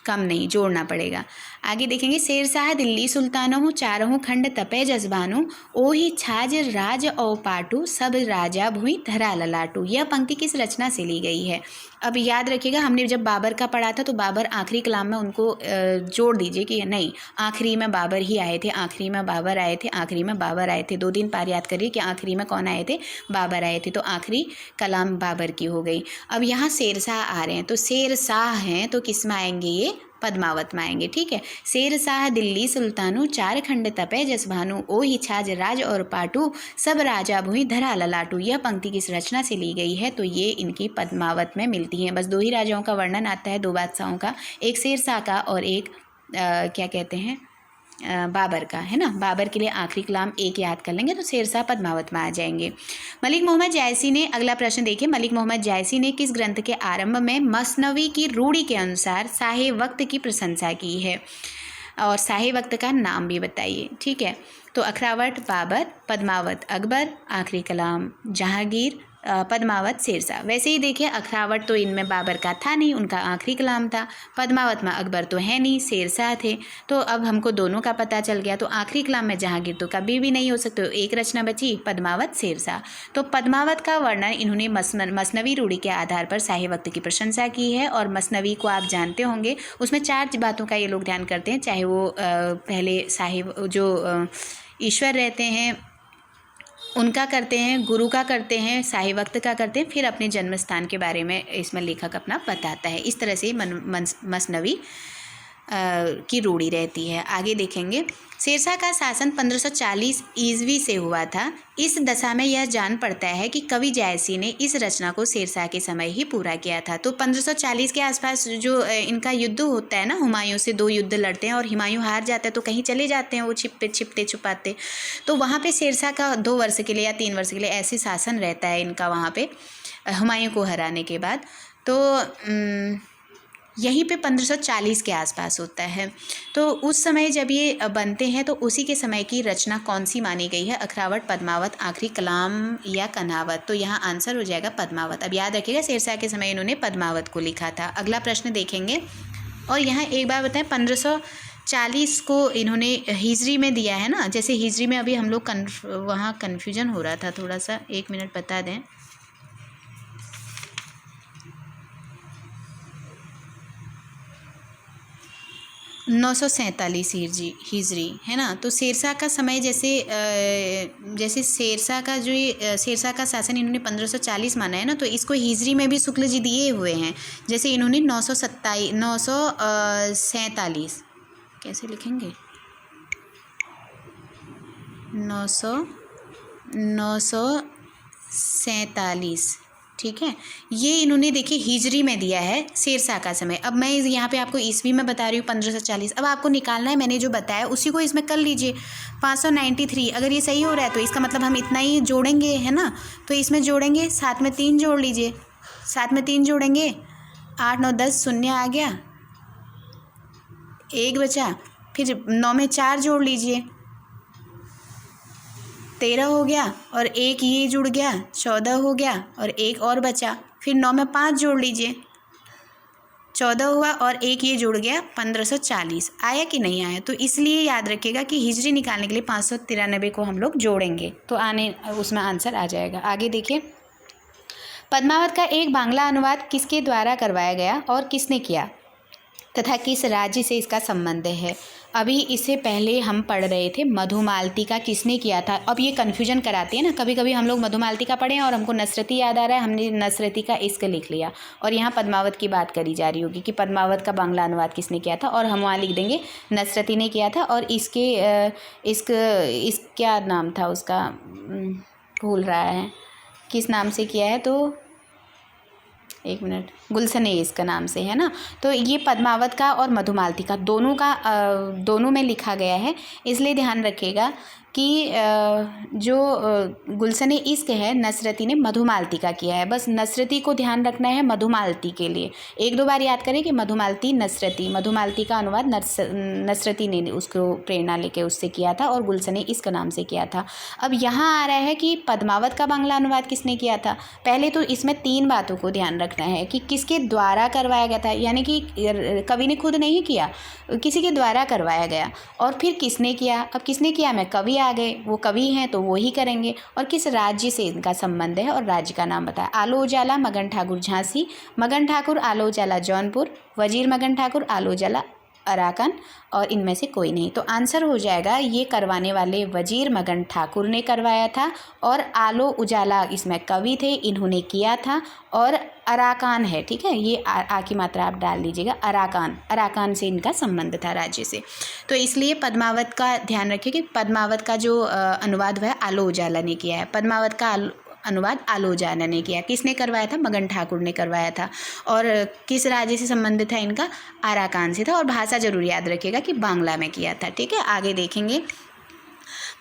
कम नहीं जोड़ना पड़ेगा। आगे देखेंगे, शेरशाह दिल्ली सुल्तानहु चारहु खंड तपे जजबानु ओहि छाज राज औ पाटू सब राजा भुई धरा ललाटू। यह पंक्ति किस रचना से ली गई है। अब याद रखिएगा, हमने जब बाबर का पढ़ा था तो बाबर आखिरी कलाम में उनको जोड़ दीजिए कि नहीं, आखिरी में बाबर ही आए थे, आखिरी में बाबर आए थे, आखिरी में बाबर आए थे। 2 पार याद करिए कि आखिरी में कौन आए थे, बाबर आए थे, तो आखिरी कलाम बाबर की हो गई। अब यहाँ शेरशाह आ रहे हैं, तो शेरशाह हैं तो किस में आएंगे, ये पद्मावत में आएंगे, ठीक है। शेरशाह दिल्ली सुल्तानु चार खंड तपे जसभानु ओहि छाज राज और पाटू सब राजा भुई धरा ललाटू। यह पंक्ति किस रचना से ली गई है, तो ये इनकी पद्मावत में मिलती है। बस 2 ही राजाओं का वर्णन आता है, 2 बादशाहों का, एक शेरशाह का और एक क्या कहते हैं, बाबर का, है ना। बाबर के लिए आखिरी कलाम एक याद कर लेंगे तो शेरशाह पद्मावत में आ जाएंगे। मलिक मोहम्मद जायसी ने, अगला प्रश्न देखिए, मलिक मोहम्मद जायसी ने किस ग्रंथ के आरंभ में मसनवी की रूढ़ी के अनुसार साहे वक्त की प्रशंसा की है, और साहे वक्त का नाम भी बताइए, ठीक है। तो अखरावट बाबर, पद्मावत अकबर, आखिरी कलाम जहांगीर, पद्मावत शेरशाह। वैसे ही देखिए, अखरावट तो इनमें बाबर का था नहीं, उनका आखिरी कलाम था। पद्मावत में अकबर तो है नहीं, शेरशाह थे। तो अब हमको दोनों का पता चल गया, तो आखिरी कलाम में जहांगीर तो कभी भी नहीं हो सकते, तो एक रचना बची पद्मावत शेरशाह। तो पद्मावत का वर्णन इन्होंने मसनवी रूढ़ी के आधार पर साहे वक्त की प्रशंसा की है। और मसनवी को आप जानते होंगे, उसमें 4 बातों का ये लोग ध्यान करते हैं, चाहे वो पहले साहिब जो ईश्वर रहते हैं उनका करते हैं, गुरु का करते हैं, साहे वक्त का करते हैं, फिर अपने जन्म स्थान के बारे में इसमें लेखक अपना बताता है। इस तरह से मसनवी की रूढ़ी रहती है। आगे देखेंगे, शेरशाह का शासन 1540 ईस्वी से हुआ था। इस दशा में यह जान पड़ता है कि कवि जायसी ने इस रचना को शेरशाह के समय ही पूरा किया था। तो 1540 के आसपास जो इनका युद्ध होता है ना, हुमायूं से 2 युद्ध लड़ते हैं और हुमायूं हार जाता है, तो कहीं चले जाते हैं वो छिपते छुपाते, तो वहाँ पे शेरशाह का 2 वर्ष के लिए या 3 वर्ष के लिए ऐसे शासन रहता है इनका वहाँ पे, हुमायूं को हराने के बाद। तो यहीं पे 1540 के आसपास होता है। तो उस समय जब ये बनते हैं तो उसी के समय की रचना कौन सी मानी गई है, अखरावट, पद्मावत, आखिरी कलाम या कनावत। तो यहाँ आंसर हो जाएगा पद्मावत। अब याद रखिएगा, शेरशाह के समय इन्होंने पद्मावत को लिखा था। अगला प्रश्न देखेंगे, और यहाँ एक बार बताएं, 1540 को इन्होंने हिजरी में दिया है ना, जैसे हिजरी में अभी हम लोग वहाँ कन्फ्यूजन हो रहा था थोड़ा सा, 1 मिनट बता दें। 947 हिजरी है ना। तो शेरशाह का समय जैसे शेरशाह का शेरशाह का शासन इन्होंने 1540 माना है ना, तो इसको हिजरी में भी शुक्ल जी दिए हुए हैं। जैसे इन्होंने 947 कैसे लिखेंगे, 947, ठीक है। ये इन्होंने देखिए हिजरी में दिया है शेरशाह का समय। अब मैं यहाँ पे आपको ईस्वी में बता रही हूँ 1540। अब आपको निकालना है, मैंने जो बताया उसी को इसमें कर लीजिए, 593। अगर ये सही हो रहा है तो इसका मतलब हम इतना ही जोड़ेंगे, है ना। तो इसमें जोड़ेंगे, साथ में 3 जोड़ लीजिए, साथ में 3 जोड़ेंगे, 8 9 10 शून्य आ गया, 1 बचा, फिर 9 में 4 जोड़ लीजिए, 13 हो गया, और 1 ये जुड़ गया, 14 हो गया, और 1 और बचा, फिर 9 में 5 जोड़ लीजिए, 14 हुआ और एक ये जुड़ गया 1540, आया कि नहीं आया। तो इसलिए याद रखिएगा कि हिजरी निकालने के लिए 593 को हम लोग जोड़ेंगे तो उसमें आंसर आ जाएगा। आगे देखिए, पद्मावत का एक बांग्ला अनुवाद किसके द्वारा करवाया गया और किसने किया तथा किस राज्य से इसका संबंध है। अभी इससे पहले हम पढ़ रहे थे मधुमालती का किसने किया था। अब ये कन्फ्यूजन कराती है ना, कभी कभी हम लोग मधुमालती का पढ़े और हमको नसरती याद आ रहा है, हमने नसरती का इश्क लिख लिया और यहाँ पद्मावत की बात करी जा रही होगी कि पद्मावत का बांग्ला अनुवाद किसने किया था और हम वहाँ लिख देंगे नसरती ने किया था। और इस क्या नाम था उसका, भूल रहा है किस नाम से किया है, तो एक मिनट, गुलशन इश्क नाम से है ना। तो ये पद्मावत का और मधुमालती का दोनों में लिखा गया है, इसलिए ध्यान रखिएगा कि जो गुलशन इश्क है नसरती ने मधुमालती का किया है। बस नसरती को ध्यान रखना है मधुमालती के लिए, एक दो बार याद करें कि मधुमालती नसरती, मधुमालती का अनुवाद नसरती ने उसको प्रेरणा लेके उससे किया था और गुलशन इश्क नाम से किया था। अब यहाँ आ रहा है कि पद्मावत का बांग्ला अनुवाद किसने किया था। पहले तो इसमें 3 बातों को ध्यान रखना है कि किसके द्वारा करवाया गया था, यानी कि कवि ने खुद नहीं किया, किसी के द्वारा करवाया गया। और फिर किसने किया, अब किसने किया में कवि आ गए, वो कवि हैं तो वो ही करेंगे। और किस राज्य से इनका संबंध है और राज्य का नाम बताया। आलो उजाला मगन ठाकुर झांसी, मगन ठाकुर आलो उजाला जौनपुर, वजीर मगन ठाकुर आलो उजाला अराकान, और इनमें से कोई नहीं। तो आंसर हो जाएगा ये करवाने वाले वजीर मगन ठाकुर ने करवाया था और आलो उजाला इसमें कवि थे, इन्होंने किया था। और अराकान है, ठीक है, ये आ की मात्रा आप डाल लीजिएगा, अराकान से इनका संबंध था राज्य से। तो इसलिए पद्मावत का ध्यान रखिए कि पद्मावत का जो अनुवाद वह आलो उजाला ने किया है। पद्मावत का अनुवाद आलो उजाला ने किया। किसने करवाया था, मगन ठाकुर ने करवाया था। और किस राज्य से संबंधित था इनका, अराकान से था। और भाषा जरूर याद रखिएगा कि बांग्ला में किया था, ठीक है। आगे देखेंगे,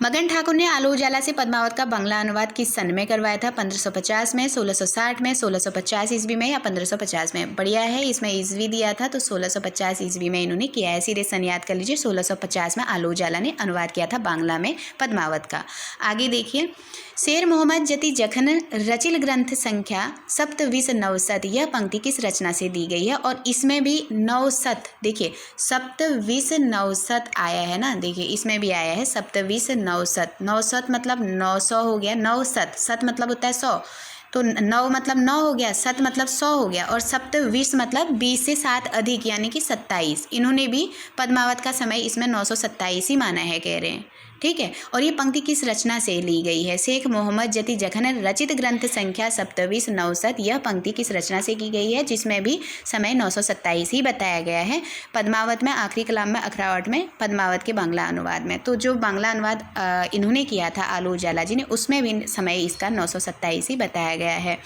मगन ठाकुर ने आलो उजाला से पद्मावत का बांग्ला अनुवाद किस सन में करवाया था। 1550 में, 1660 में, 1650 ईस्वी में या 1550 में। बढ़िया है, इसमें ईस्वी दिया था तो 1650 ईस्वी में इन्होंने किया है। सीधे सन याद कर लीजिए, 1650 में आलो उजाला ने अनुवाद किया था बांग्ला में पद्मावत का। आगे देखिए, शेर मोहम्मद जति जखन रचिल ग्रंथ संख्या सप्तविस नवशत, यह पंक्ति किस रचना से दी गई है। और इसमें भी नवशत, देखिए सप्तविस नवशत आया है ना, देखिए इसमें भी आया है सप्तविस नवशत। नवशत मतलब 900 हो गया, नवशत, शत मतलब होता है 100, तो 9 मतलब 9 हो गया, शत मतलब 100 हो गया, और सप्तविस मतलब 20 से 7 अधिक यानी कि 27। इन्होंने भी पद्मावत का समय इसमें 927 ही माना है, कह रहे हैं, ठीक है। और ये पंक्ति किस रचना से ली गई है, शेख मोहम्मद जति जखन रचित ग्रंथ संख्या सप्तविस नवशत, यह पंक्ति किस रचना से की गई है, जिसमें भी समय 927 ही बताया गया है। पद्मावत में आखिरी कलाम में अखरावट में, पद्मावत के बांग्ला अनुवाद में। तो जो बांग्ला अनुवाद इन्होंने किया था आलो उजाला जी ने, उसमें भी समय इसका 927 ही बताया गया है।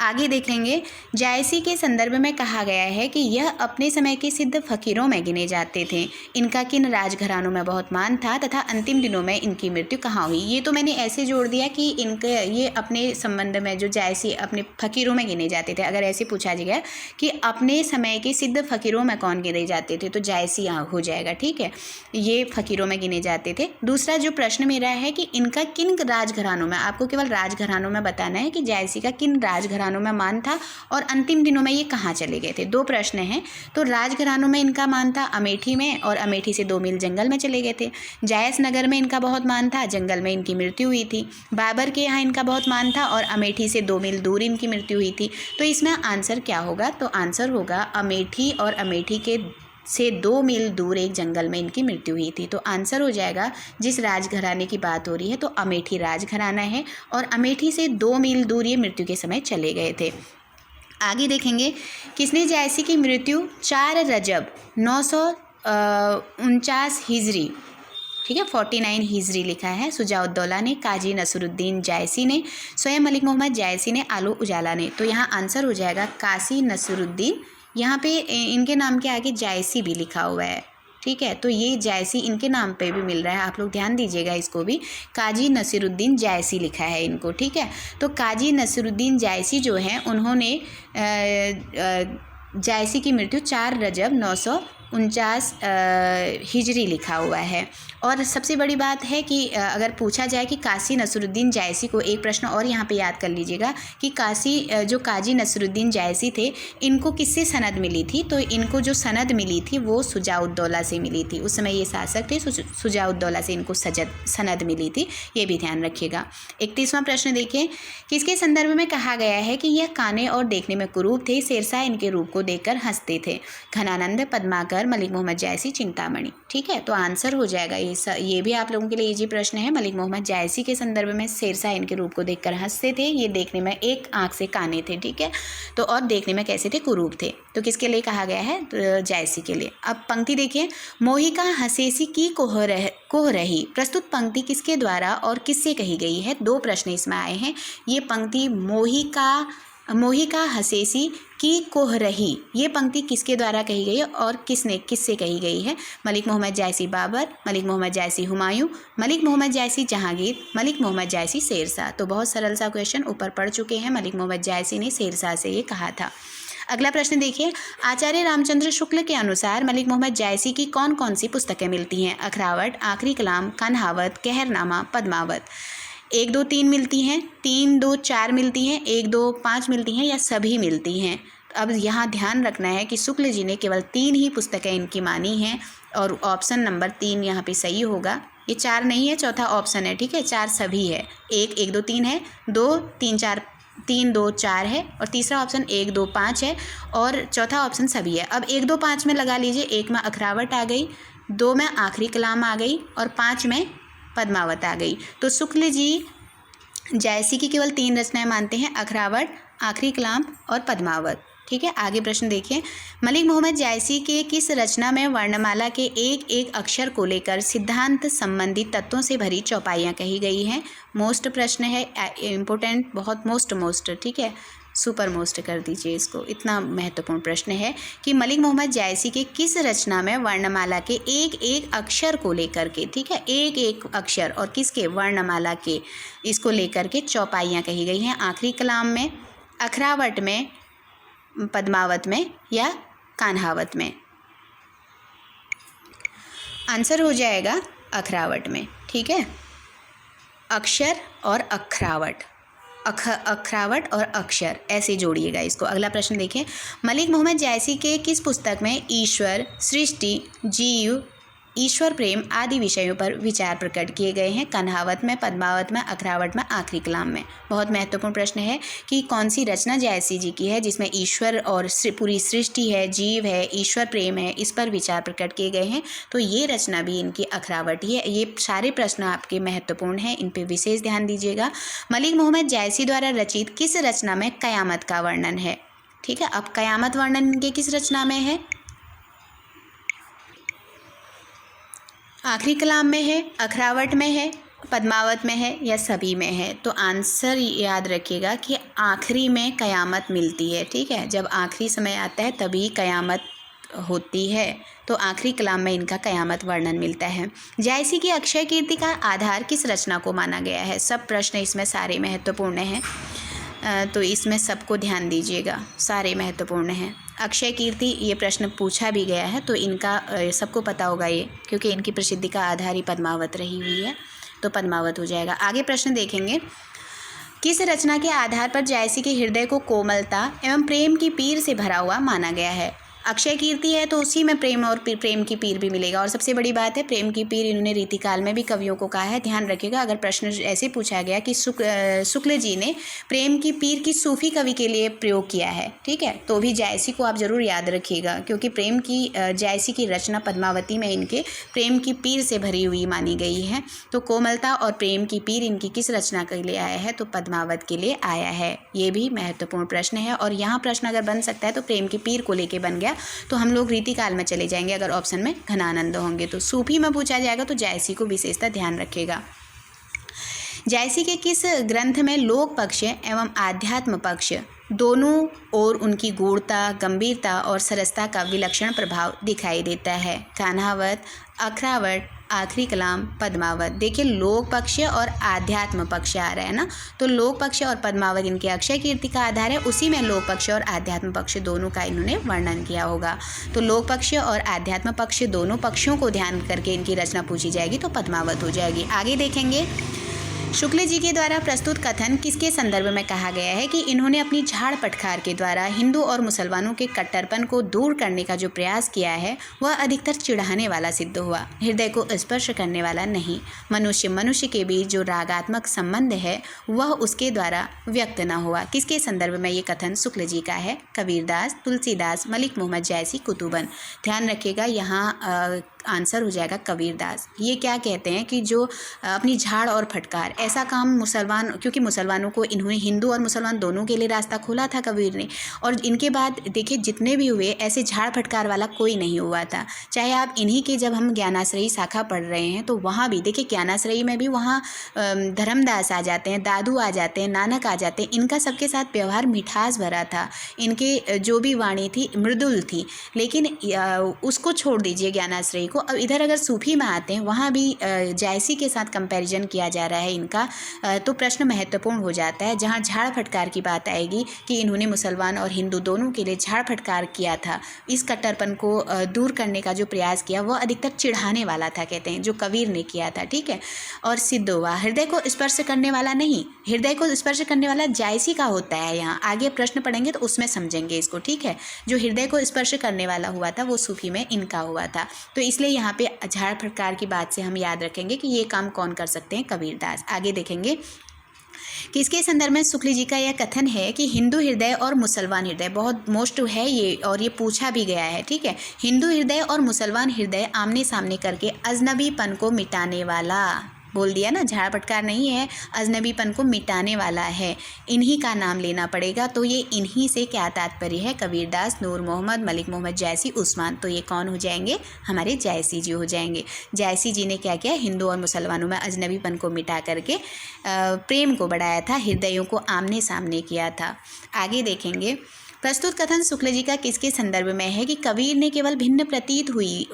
आगे देखेंगे, जायसी के संदर्भ में कहा गया है कि यह अपने समय के सिद्ध फकीरों में गिने जाते थे। इनका किन राजघरानों में बहुत मान था तथा अंतिम दिनों में इनकी मृत्यु कहाँ हुई। ये तो मैंने ऐसे जोड़ दिया कि इनके ये अपने संबंध में जो जायसी अपने फकीरों में गिने जाते थे। अगर ऐसे पूछा गया कि अपने समय के सिद्ध फकीरों में कौन गिने जाते थे तो जायसी यहाँ हो जाएगा, ठीक है, ये फकीरों में गिने जाते थे। दूसरा जो प्रश्न मेरा है कि इनका किन राजघरानों में, आपको केवल राजघरानों में बताना है कि जायसी का किन राजघरानों में मान था और अंतिम दिनों में ये कहाँ चले गए थे। 2 प्रश्न हैं। तो राजघरानों में इनका मान था अमेठी में, और अमेठी से 2 मील जंगल में चले गए थे। जायस नगर में इनका बहुत मान था, जंगल में इनकी मृत्यु हुई थी। बाबर के यहाँ इनका बहुत मान था और अमेठी से 2 मील दूर इनकी मृत्यु हुई थी। तो इसमें आंसर क्या होगा, तो आंसर होगा अमेठी, और अमेठी के से 2 मील दूर एक जंगल में इनकी मृत्यु हुई थी। तो आंसर हो जाएगा, जिस राजघराने की बात हो रही है तो अमेठी राजघराना है, और अमेठी से 2 मील दूर ये मृत्यु के समय चले गए थे। आगे देखेंगे, किसने जायसी की मृत्यु 4 रजब 949 हिजरी, ठीक है, 49 हिजरी लिखा है, सुजाउद्दौला ने, काजी नसरुद्दीन जायसी ने, स्वयं मलिक मोहम्मद जायसी ने, आलो उजाला ने। तो यहाँ आंसर हो जाएगा काजी नसरुद्दीन। यहाँ पे इनके नाम के आगे जायसी भी लिखा हुआ है, ठीक है, तो ये जायसी इनके नाम पे भी मिल रहा है, आप लोग ध्यान दीजिएगा इसको भी। काजी नसीरुद्दीन जायसी लिखा है इनको, ठीक है। तो काजी नसीरुद्दीन जायसी जो हैं उन्होंने जायसी की मृत्यु 4 रजब 49 हिजरी लिखा हुआ है। और सबसे बड़ी बात है कि अगर पूछा जाए कि काजी नसरुद्दीन जायसी को, एक प्रश्न और यहाँ पे याद कर लीजिएगा कि जो काजी नसरुद्दीन जायसी थे, इनको किससे सनद मिली थी? तो इनको जो सनद मिली थी वो शुजाउद्दौला से मिली थी। उस समय ये शासक थे, शुजाउद्दौला से इनको सनद मिली थी, ये भी ध्यान रखिएगा। 31वां प्रश्न देखिए, किसके संदर्भ में कहा गया है कि यह काने और देखने में कुरूप थे, शेरशाह इनके रूप को देखकर हंसते थे? घनानंद, पद्माकर, मलिक मोहम्मद जायसी, चिंतामणि। ठीक है, तो आंसर हो जाएगा ये भी आप लोगों के लिए इजी प्रश्न है। मलिक मोहम्मद जायसी के संदर्भ में शेरशाह इनके रूप को देखकर हंसते थे, ये देखने में एक आंख से काने थे। ठीक है, तो और देखने में कैसे थे? कुरूप थे। तो किसके लिए कहा गया है? तो जायसी के लिए। अब पंक्ति देखिए, मोहिका हंसेसी की कोह रही, प्रस्तुत पंक्ति किसके द्वारा और किससे कही गई है? 2 प्रश्न इसमें आए हैं। ये पंक्ति मोहिका हंसेसी की कोह रही, ये पंक्ति किसके द्वारा कही गई है और किससे कही गई है? मलिक मोहम्मद जायसी बाबर, मलिक मोहम्मद जायसी हुमायूं, मलिक मोहम्मद जायसी जहांगीर, मलिक मोहम्मद जायसी शेरशाह। तो बहुत सरल सा क्वेश्चन ऊपर पढ़ चुके हैं। मलिक मोहम्मद जायसी ने शेरशाह से ये कहा था। अगला प्रश्न देखिए, आचार्य रामचंद्र शुक्ल के अनुसार मलिक मोहम्मद जायसी की कौन कौन सी पुस्तकें मिलती हैं? अखरावट, आखिरी कलाम, कन्हावत, कहरनामा, पद्मावत। 1, 2, 3 मिलती हैं, 3, 2, 4 मिलती हैं, 1, 2, 5 मिलती हैं, या सभी मिलती हैं? अब यहाँ ध्यान रखना है कि शुक्ल जी ने केवल 3 ही पुस्तकें इनकी मानी हैं और ऑप्शन नंबर 3 यहाँ पे सही होगा। ये 4 नहीं है, चौथा ऑप्शन है। ठीक है, 4 सभी है। 1, 2, 3 है, 2, 3, 4, 3, 2, 4 है, और तीसरा ऑप्शन 1, 2, 5 है, और चौथा ऑप्शन सभी है। अब 1, 2, 5 में लगा लीजिए, 1 में अखरावट आ गई, 2 में आखिरी कलाम आ गई, और 5 में पद्मावत आ गई। तो शुक्ल जी जायसी की केवल 3 रचनाएं मानते हैं, अखरावट, आखिरी कलाम और पद्मावत। ठीक है, आगे प्रश्न देखिए, मलिक मोहम्मद जायसी के किस रचना में वर्णमाला के एक एक अक्षर को लेकर सिद्धांत संबंधी तत्वों से भरी चौपाइयाँ कही गई हैं? मोस्ट प्रश्न है, इम्पोर्टेंट, बहुत मोस्ट। ठीक है, सुपर मोस्ट कर दीजिए इसको, इतना महत्वपूर्ण प्रश्न है कि मलिक मोहम्मद जायसी के किस रचना में वर्णमाला के एक एक अक्षर को लेकर के, ठीक है, एक एक अक्षर और किसके? वर्णमाला के, इसको लेकर के चौपाइयाँ कही गई हैं? आखिरी कलाम में, अखरावट में, पद्मावत में, या कान्हावत में? आंसर हो जाएगा अखरावट में। ठीक है, अक्षर और अखरावट, अखरावट और अक्षर ऐसे जोड़िएगा इसको। अगला प्रश्न देखिए, मलिक मोहम्मद जायसी के किस पुस्तक में ईश्वर, सृष्टि, जीव, ईश्वर प्रेम आदि विषयों पर विचार प्रकट किए गए हैं? कन्हावत में, पद्मावत में, अखरावट में, आखिरी कलाम में? बहुत महत्वपूर्ण प्रश्न है कि कौन सी रचना जायसी जी की है जिसमें ईश्वर और पूरी सृष्टि है, जीव है, ईश्वर प्रेम है, इस पर विचार प्रकट किए गए हैं? तो ये रचना भी इनकी अखरावट ही है। ये सारे प्रश्न आपके महत्वपूर्ण हैं, इन पर विशेष ध्यान दीजिएगा। मलिक मोहम्मद जायसी द्वारा रचित किस रचना में कयामत का वर्णन है? ठीक है, अब कयामत वर्णन इनके किस रचना में है? आखिरी कलाम में है, अखरावट में है, पद्मावत में है, या सभी में है? तो आंसर याद रखिएगा कि आखिरी में कयामत मिलती है। ठीक है, जब आखिरी समय आता है तभी कयामत होती है, तो आखिरी कलाम में इनका कयामत वर्णन मिलता है। जायसी की अक्षय कीर्ति का आधार किस रचना को माना गया है? सब प्रश्न इसमें सारे महत्वपूर्ण हैं, तो इसमें सबको ध्यान दीजिएगा, सारे महत्वपूर्ण हैं। अक्षय कीर्ति ये प्रश्न पूछा भी गया है, तो इनका सबको पता होगा ये, क्योंकि इनकी प्रसिद्धि का आधार ही पद्मावत रही हुई है, तो पद्मावत हो जाएगा। आगे प्रश्न देखेंगे, किस रचना के आधार पर जायसी के हृदय को कोमलता एवं प्रेम की पीर से भरा हुआ माना गया है? अक्षय कीर्ति है तो उसी में प्रेम और प्रेम की पीर भी मिलेगा, और सबसे बड़ी बात है प्रेम की पीर इन्होंने रीतिकाल में भी कवियों को कहा है। ध्यान रखिएगा, अगर प्रश्न ऐसे पूछा गया कि शुक्ल जी ने प्रेम की पीर की सूफी कवि के लिए प्रयोग किया है, ठीक है, तो भी जायसी को आप जरूर याद रखिएगा, क्योंकि प्रेम की जायसी की रचना पद्मावती में इनके प्रेम की पीर से भरी हुई मानी गई है। तो कोमलता और प्रेम की पीर इनकी किस रचना के लिए आया है? तो पद्मावत के लिए आया है। ये भी महत्वपूर्ण प्रश्न है, और यहाँ प्रश्न अगर बन सकता है तो प्रेम की पीर को लेके बन गया, तो हम लोग रीतिकाल में चले जाएंगे अगर ऑप्शन में घनानंद होंगे। तो सूफी में पूछा जाएगा तो जायसी को विशेषता ध्यान रखेगा। जायसी के किस ग्रंथ में लोक पक्ष एवं आध्यात्म पक्ष दोनों और उनकी गूढ़ता, गंभीरता और सरसता का विलक्षण प्रभाव दिखाई देता है? कान्हावत, अखरावट, आखिरी कलाम पद्मावत। देखिए लोक पक्ष और आध्यात्म पक्ष आ रहा है ना, तो लोक पक्ष और पद्मावत इनके अक्षय कीर्ति का आधार है, उसी में लोक पक्ष और आध्यात्म पक्ष दोनों का इन्होंने वर्णन किया होगा। तो लोक पक्ष और आध्यात्म पक्ष दोनों पक्षों को ध्यान करके इनकी रचना पूछी जाएगी तो पद्मावत हो जाएगी। आगे देखेंगे, शुक्ल जी के द्वारा प्रस्तुत कथन किसके संदर्भ में कहा गया है कि इन्होंने अपनी झाड़ पटखार के द्वारा हिंदू और मुसलमानों के कट्टरपन को दूर करने का जो प्रयास किया है वह अधिकतर चिढ़ाने वाला सिद्ध हुआ, हृदय को स्पर्श करने वाला नहीं। मनुष्य के बीच जो रागात्मक संबंध है वह उसके द्वारा व्यक्त न हुआ। किसके संदर्भ में ये कथन शुक्ल जी का है? कबीरदास, तुलसीदास, मलिक मोहम्मद जैसी कुतुबन। ध्यान रखिएगा यहाँ आंसर हो जाएगा कबीरदास। ये क्या कहते हैं कि जो अपनी झाड़ और फटकार, ऐसा काम मुसलमान, क्योंकि मुसलमानों को इन्होंने, हिंदू और मुसलमान दोनों के लिए रास्ता खोला था कबीर ने, और इनके बाद देखिए जितने भी हुए ऐसे झाड़ फटकार वाला कोई नहीं हुआ था। चाहे आप इन्हीं के, जब हम ज्ञानाश्रयी शाखा पढ़ रहे हैं तो वहाँ भी देखिए ज्ञानाश्रयी में भी वहाँ धर्मदास आ जाते हैं, दादू आ जाते हैं, नानक आ जाते हैं। इनका सबके साथ व्यवहार मिठास भरा था, इनके जो भी वाणी थी मृदुल थी। लेकिन उसको छोड़ दीजिए ज्ञानाश्रयी को, अब इधर अगर सूफी में आते हैं वहाँ भी जायसी के साथ कंपैरिजन किया जा रहा है इनका, तो प्रश्न महत्वपूर्ण हो जाता है। जहाँ झाड़ फटकार की बात आएगी कि इन्होंने मुसलमान और हिंदू दोनों के लिए झाड़ फटकार किया था, इस कट्टरपन को दूर करने का जो प्रयास किया वह अधिकतर चिढ़ाने वाला था, कहते हैं, जो कबीर ने किया था, ठीक है। और सिद्ध हुआ, हृदय को स्पर्श करने वाला नहीं, हृदय को स्पर्श करने वाला जायसी का होता है। यहाँ आगे प्रश्न पढ़ेंगे तो उसमें समझेंगे इसको, ठीक है। जो हृदय को स्पर्श करने वाला हुआ था वो सूफी में इनका हुआ था। तो इसलिए यहाँ पे झाड़ फटकार की बात से हम याद रखेंगे कि ये काम कौन कर सकते हैं? कबीरदास। आगे देखेंगे, किसके संदर्भ में शुक्ल जी का यह कथन है कि हिंदू हृदय और मुसलमान हृदय, बहुत मोस्ट है ये और ये पूछा भी गया है, ठीक है। हिंदू हृदय और मुसलमान हृदय आमने सामने करके अजनबीपन को मिटाने वाला, बोल दिया ना, झाड़ फटकार नहीं है, अजनबीपन को मिटाने वाला है, इन्हीं का नाम लेना पड़ेगा। तो ये इन्हीं से क्या तात्पर्य है? कबीरदास, नूर मोहम्मद, मलिक मोहम्मद जैसी, उस्मान। तो ये कौन हो जाएंगे? हमारे जायसी जी हो जाएंगे। जायसी जी ने क्या किया? हिंदू और मुसलमानों में अजनबीपन को मिटा करके प्रेम को बढ़ाया था, हृदयों को आमने सामने किया था। आगे देखेंगे, प्रस्तुत कथन शुक्ल जी का किसके संदर्भ में है कि कबीर ने केवल भिन्न प्रतीत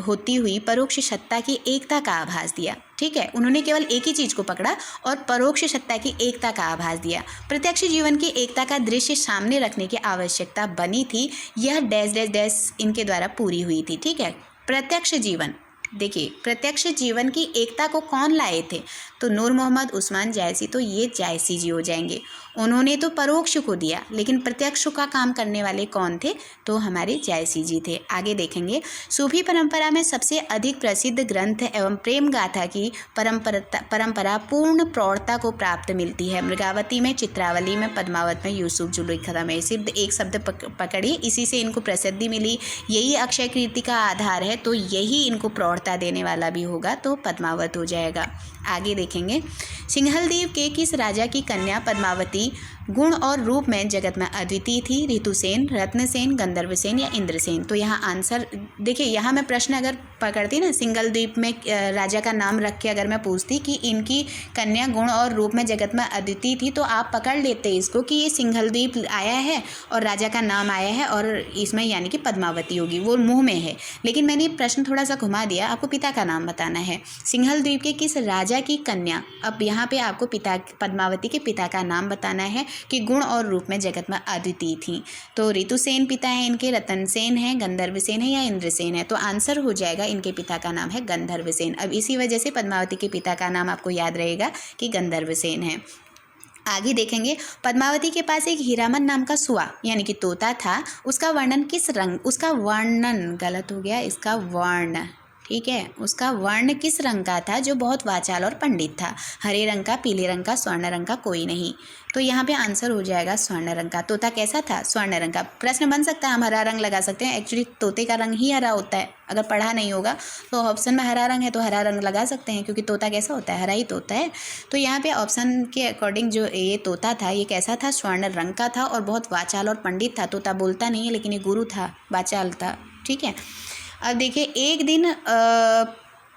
होती हुई परोक्ष सत्ता की एकता का आभास दिया, ठीक है। उन्होंने केवल एक ही चीज़ को पकड़ा और परोक्ष सत्ता की एकता का आभास दिया। प्रत्यक्ष जीवन की एकता का दृश्य सामने रखने की आवश्यकता बनी थी, यह डैश डैश डैश इनके द्वारा पूरी हुई थी, ठीक है। प्रत्यक्ष जीवन, देखिए प्रत्यक्ष जीवन की एकता को कौन लाए थे? तो नूर मोहम्मद, उस्मान जायसी। तो ये जायसी जी हो जाएंगे। उन्होंने तो परोक्ष को दिया, लेकिन प्रत्यक्ष का काम करने वाले कौन थे? तो हमारे जायसी जी थे। आगे देखेंगे, सूफी परंपरा में सबसे अधिक प्रसिद्ध ग्रंथ एवं प्रेम गाथा की परंपरा पूर्ण प्रौढ़ता को प्राप्त मिलती है। मृगावती में, चित्रावली में, पद्मावत में, यूसुफ जुलेखा में। सिर्फ एक शब्द पकड़िए, इसी से इनको प्रसिद्धि मिली, यही अक्षय कीर्ति का आधार है, तो यही इनको प्रौढ़ता देने वाला भी होगा, तो पद्मावत हो जाएगा। आगे देखेंगे, सिंहलदीप के किस राजा की कन्या पद्मावती गुण और रूप में जगत में अद्वितीय थी? ऋतुसेन, रत्नसेन, गंधर्वसेन या इंद्रसेन। तो यहाँ आंसर देखिए, यहाँ मैं प्रश्न अगर पकड़ती ना, सिंहलदीप में राजा का नाम रख के अगर मैं पूछती कि इनकी कन्या गुण और रूप में जगत में अद्वितीय थी, तो आप पकड़ लेते इसको कि ये सिंहलदीप आया है और राजा का नाम आया है और इसमें यानी कि पद्मावती होगी, वो मुँह में है। लेकिन मैंने प्रश्न थोड़ा सा घुमा दिया, आपको पिता का नाम बताना है। सिंहलदीप के किस राजा की कन्या, अब यहाँ पे आपको पिता, पद्मावती के पिता का नाम बताना है कि गुण और रूप में जगत में अद्वितीय थी। तो ऋतुसेन पिता है इनके, रतनसेन है, गंधर्वसेन है या इंद्रसेन है। तो आंसर हो जाएगा, इनके पिता का नाम है गंधर्वसेन। अब इसी वजह से पद्मावती के पिता का नाम आपको याद रहेगा कि गंधर्वसेन है। आगे देखेंगे, पद्मावती के पास एक हीरामन नाम का सुआ यानी कि तोता था, उसका वर्णन किस रंग, उसका वर्णन गलत हो गया, इसका वर्ण, ठीक है, उसका वर्ण किस रंग का था जो बहुत वाचाल और पंडित था? हरे रंग का, पीले रंग का, स्वर्ण रंग का, कोई नहीं। तो यहाँ पे आंसर हो जाएगा स्वर्ण रंग का। तोता कैसा था? स्वर्ण रंग का। प्रश्न बन सकता है, हम हरा रंग लगा सकते हैं, एक्चुअली तोते का रंग ही हरा होता है। अगर पढ़ा नहीं होगा तो ऑप्शन में हरा रंग है तो हरा रंग लगा सकते हैं, क्योंकि तोता कैसा होता है? हरा ही तोता है। तो यहाँ पे ऑप्शन के अकॉर्डिंग जो ये तोता था, ये कैसा था? स्वर्ण रंग का था और बहुत वाचाल और पंडित था। तोता बोलता नहीं है, लेकिन ये गुरु था, वाचाल था, ठीक है। अब देखिए, एक दिन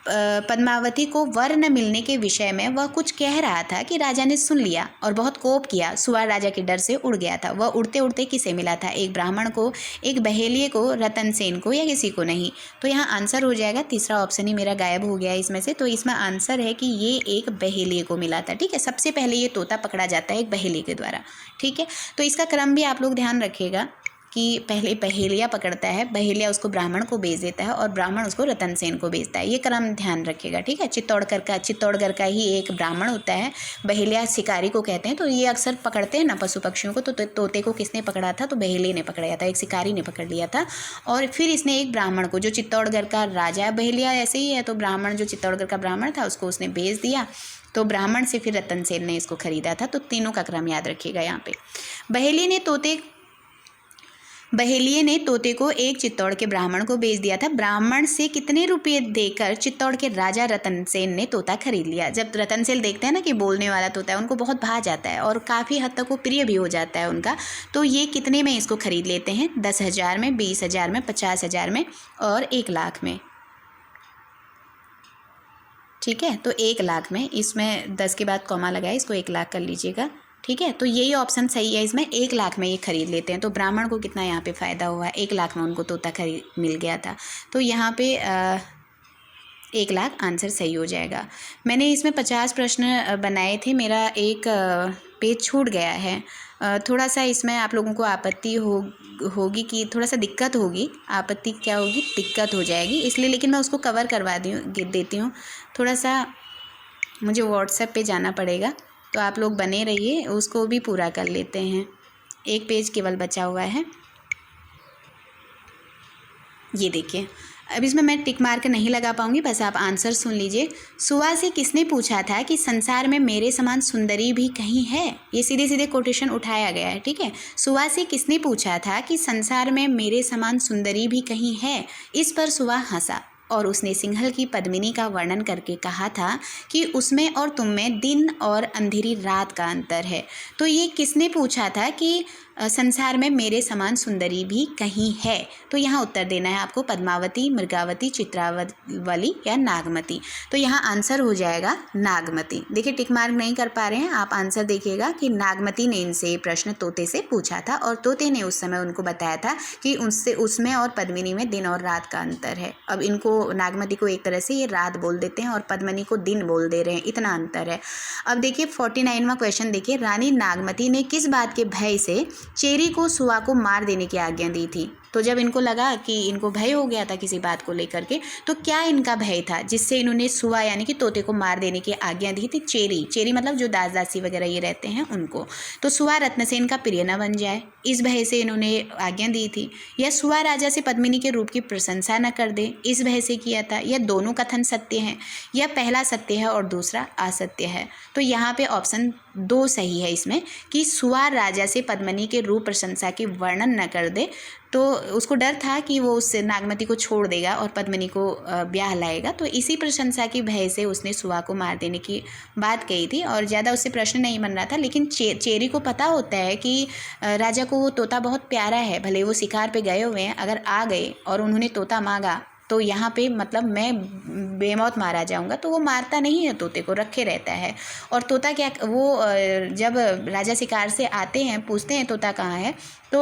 पद्मावती को वर न मिलने के विषय में वह कुछ कह रहा था कि राजा ने सुन लिया और बहुत कोप किया। सुआ राजा के डर से उड़ गया था। वह उड़ते उड़ते किसे मिला था? एक ब्राह्मण को, एक बहेलिए को, रतन सेन को, या किसी को नहीं। तो यहाँ आंसर हो जाएगा, तीसरा ऑप्शन ही मेरा गायब हो गया है इसमें से। तो इसमें आंसर है कि ये एक बहेलिए को मिला था। ठीक है, सबसे पहले ये तोता पकड़ा जाता है एक बहेलिए के द्वारा। ठीक है, तो इसका क्रम भी आप लोग ध्यान रखिएगा कि पहले बहेलिया पकड़ता है, बहेलिया उसको ब्राह्मण को बेच देता है और ब्राह्मण उसको रतन सेन को बेचता है। ये क्रम ध्यान रखिएगा। ठीक है, चित्तौड़गढ़ का ही एक ब्राह्मण होता है, बहेलिया शिकारी को कहते हैं। तो ये अक्सर पकड़ते हैं ना पशु पक्षियों को। तो तोते को किसने पकड़ा था? तो बहेलिए ने पकड़ा था, एक शिकारी ने पकड़ लिया था। और फिर इसने एक ब्राह्मण को, जो चित्तौड़गढ़ का राजा है, बहेलिया ऐसे ही है, तो ब्राह्मण जो चित्तौड़गढ़ का ब्राह्मण था उसको उसने बेच दिया। तो ब्राह्मण से फिर रतन सेन ने इसको खरीदा था। तो तीनों का क्रम याद रखिएगा यहाँ पे। बहेलिए ने तोते को एक चित्तौड़ के ब्राह्मण को बेच दिया था। ब्राह्मण से कितने रुपये देकर चित्तौड़ के राजा रतन सेन ने तोता खरीद लिया? जब रतन सेन देखते हैं ना कि बोलने वाला तोता है, उनको बहुत भा जाता है और काफ़ी हद तक वो प्रिय भी हो जाता है उनका। तो ये कितने में इसको खरीद लेते हैं? 10,000 में, 20,000 में, 50,000 में और 1 लाख में। ठीक है, तो 1 लाख में, इसमें 10 के बाद कॉमा लगाए, इसको 1 लाख कर लीजिएगा। ठीक है, तो यही ऑप्शन सही है इसमें। 1 लाख में ये खरीद लेते हैं। तो ब्राह्मण को कितना यहाँ पे फ़ायदा हुआ है? 1 लाख में उनको तोता खरीद मिल गया था। तो यहाँ पे 1 लाख आंसर सही हो जाएगा। मैंने इसमें 50 प्रश्न बनाए थे, मेरा एक पेज छूट गया है। थोड़ा सा इसमें आप लोगों को आपत्ति होगी कि थोड़ा सा दिक्कत होगी। आपत्ति क्या होगी? दिक्कत हो जाएगी, इसलिए लेकिन मैं उसको कवर करवा देती हूँ। थोड़ा सा मुझे व्हाट्सएप पे जाना पड़ेगा, तो आप लोग बने रहिए, उसको भी पूरा कर लेते हैं। एक पेज केवल बचा हुआ है, ये देखिए। अब इसमें मैं टिक मार्क नहीं लगा पाऊंगी, बस आप आंसर सुन लीजिए। सुआ से किसने पूछा था कि संसार में मेरे समान सुंदरी भी कहीं है? ये सीधे सीधे कोटेशन उठाया गया है। ठीक है, सुआ से किसने पूछा था कि संसार में मेरे समान सुंदरी भी कहीं है? इस पर सुआ हंसा और उसने सिंहल की पद्मिनी का वर्णन करके कहा था कि उसमें और तुम में दिन और अंधेरी रात का अंतर है। तो ये किसने पूछा था कि संसार में मेरे समान सुंदरी भी कहीं है? तो यहाँ उत्तर देना है आपको, पद्मावती, मृगावती, चित्रावली या नागमती। तो यहाँ आंसर हो जाएगा नागमती। देखिए टिक मार्क नहीं कर पा रहे हैं आप, आंसर देखिएगा कि नागमती ने इनसे प्रश्न तोते से पूछा था और तोते ने उस समय उनको बताया था कि उसमें और पद्मिनी में दिन और रात का अंतर है। अब इनको, नागमती को एक तरह से ये रात बोल देते हैं और पद्मिनी को दिन बोल दे रहे हैं, इतना अंतर है। अब देखिए 49वां क्वेश्चन देखिए, रानी नागमती ने किस बात के भय से चेरी को सुआ को मार देने की आज्ञा दी थी? तो जब इनको लगा कि इनको भय हो गया था किसी बात को लेकर के, तो क्या इनका भय था जिससे इन्होंने सुआ यानी कि तोते को मार देने की आज्ञा दी थी? चेरी मतलब जो दास दासी वगैरह ये रहते हैं उनको। तो सुआ रत्नसेन का प्रिय न बन जाए, इस भय से इन्होंने आज्ञा दी थी। या सुआ राजा से पद्मिनी के रूप की प्रशंसा न कर दे, इस भय से किया था। या दोनों कथन सत्य हैं, या पहला सत्य है और दूसरा असत्य है। तो यहाँ पे ऑप्शन 2 सही है इसमें कि सुआ राजा से पद्मिनी के रूप प्रशंसा की वर्णन न कर दे। तो उसको डर था कि वो उस नागमती को छोड़ देगा और पद्मिनी को ब्याह लाएगा, तो इसी प्रशंसा की भय से उसने सुआ को मार देने की बात कही थी और ज़्यादा उससे प्रश्न नहीं बन रहा था। लेकिन चेरी को पता होता है कि राजा को वो तोता बहुत प्यारा है, भले वो शिकार पे गए हुए हैं, अगर आ गए और उन्होंने तोता मांगा तो यहाँ पे मतलब मैं बेमौत मारा जाऊँगा। तो वो मारता नहीं है, तोते को रखे रहता है। और तोता क्या, वो जब राजा शिकार से आते हैं पूछते हैं तोता कहाँ है, तो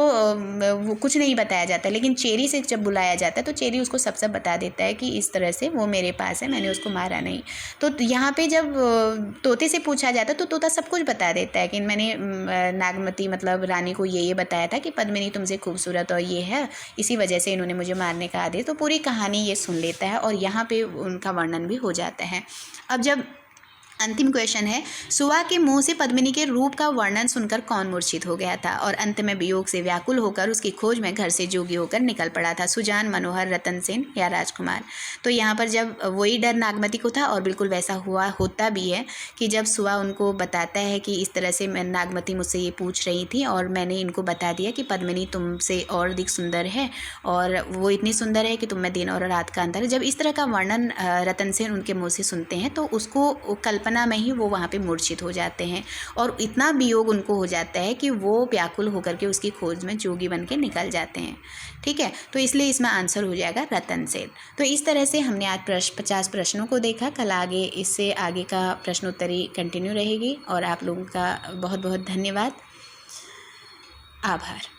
वो कुछ नहीं बताया जाता। लेकिन चेरी से जब बुलाया जाता है तो चेरी उसको सब बता देता है कि इस तरह से वो मेरे पास है, मैंने उसको मारा नहीं। तो यहाँ पे जब तोते से पूछा जाता है तो तोता सब कुछ बता देता है कि मैंने नागमती मतलब रानी को ये बताया था कि पद्मिनी तुमसे खूबसूरत और ये है, इसी वजह से इन्होंने मुझे मारने का आदेश। तो पूरी कहानी ये सुन लेता है और यहाँ पे उनका वर्णन भी हो जाता है। अब जब अंतिम क्वेश्चन है, सुआ के मुंह से पद्मिनी के रूप का वर्णन सुनकर कौन मूर्छित हो गया था और अंत में वियोग से व्याकुल होकर उसकी खोज में घर से जोगी होकर निकल पड़ा था? सुजान, मनोहर, रतन सेन या राजकुमार? तो यहाँ पर जब वही डर नागमती को था और बिल्कुल वैसा होता भी है कि जब सुआ उनको बताता है कि इस तरह से मैं, नागमती मुझसे ये पूछ रही थी और मैंने इनको बता दिया कि पद्मिनी तुमसे और अधिक सुंदर है और वो इतनी सुंदर है कि तुम में दिन और रात का अंतर है। जब इस तरह का वर्णन रतन सेन उनके मुँह से सुनते हैं तो उसको कल्पना कल्पना में ही वो वहाँ पे मूर्छित हो जाते हैं और इतना वियोग उनको हो जाता है कि वो व्याकुल होकर के उसकी खोज में जोगी बन के निकल जाते हैं। ठीक है, तो इसलिए इसमें आंसर हो जाएगा रतन सेन। तो इस तरह से हमने आज 50 प्रश्नों को देखा। कल आगे इससे आगे का प्रश्नोत्तरी कंटिन्यू रहेगी और आप लोगों का बहुत बहुत धन्यवाद, आभार।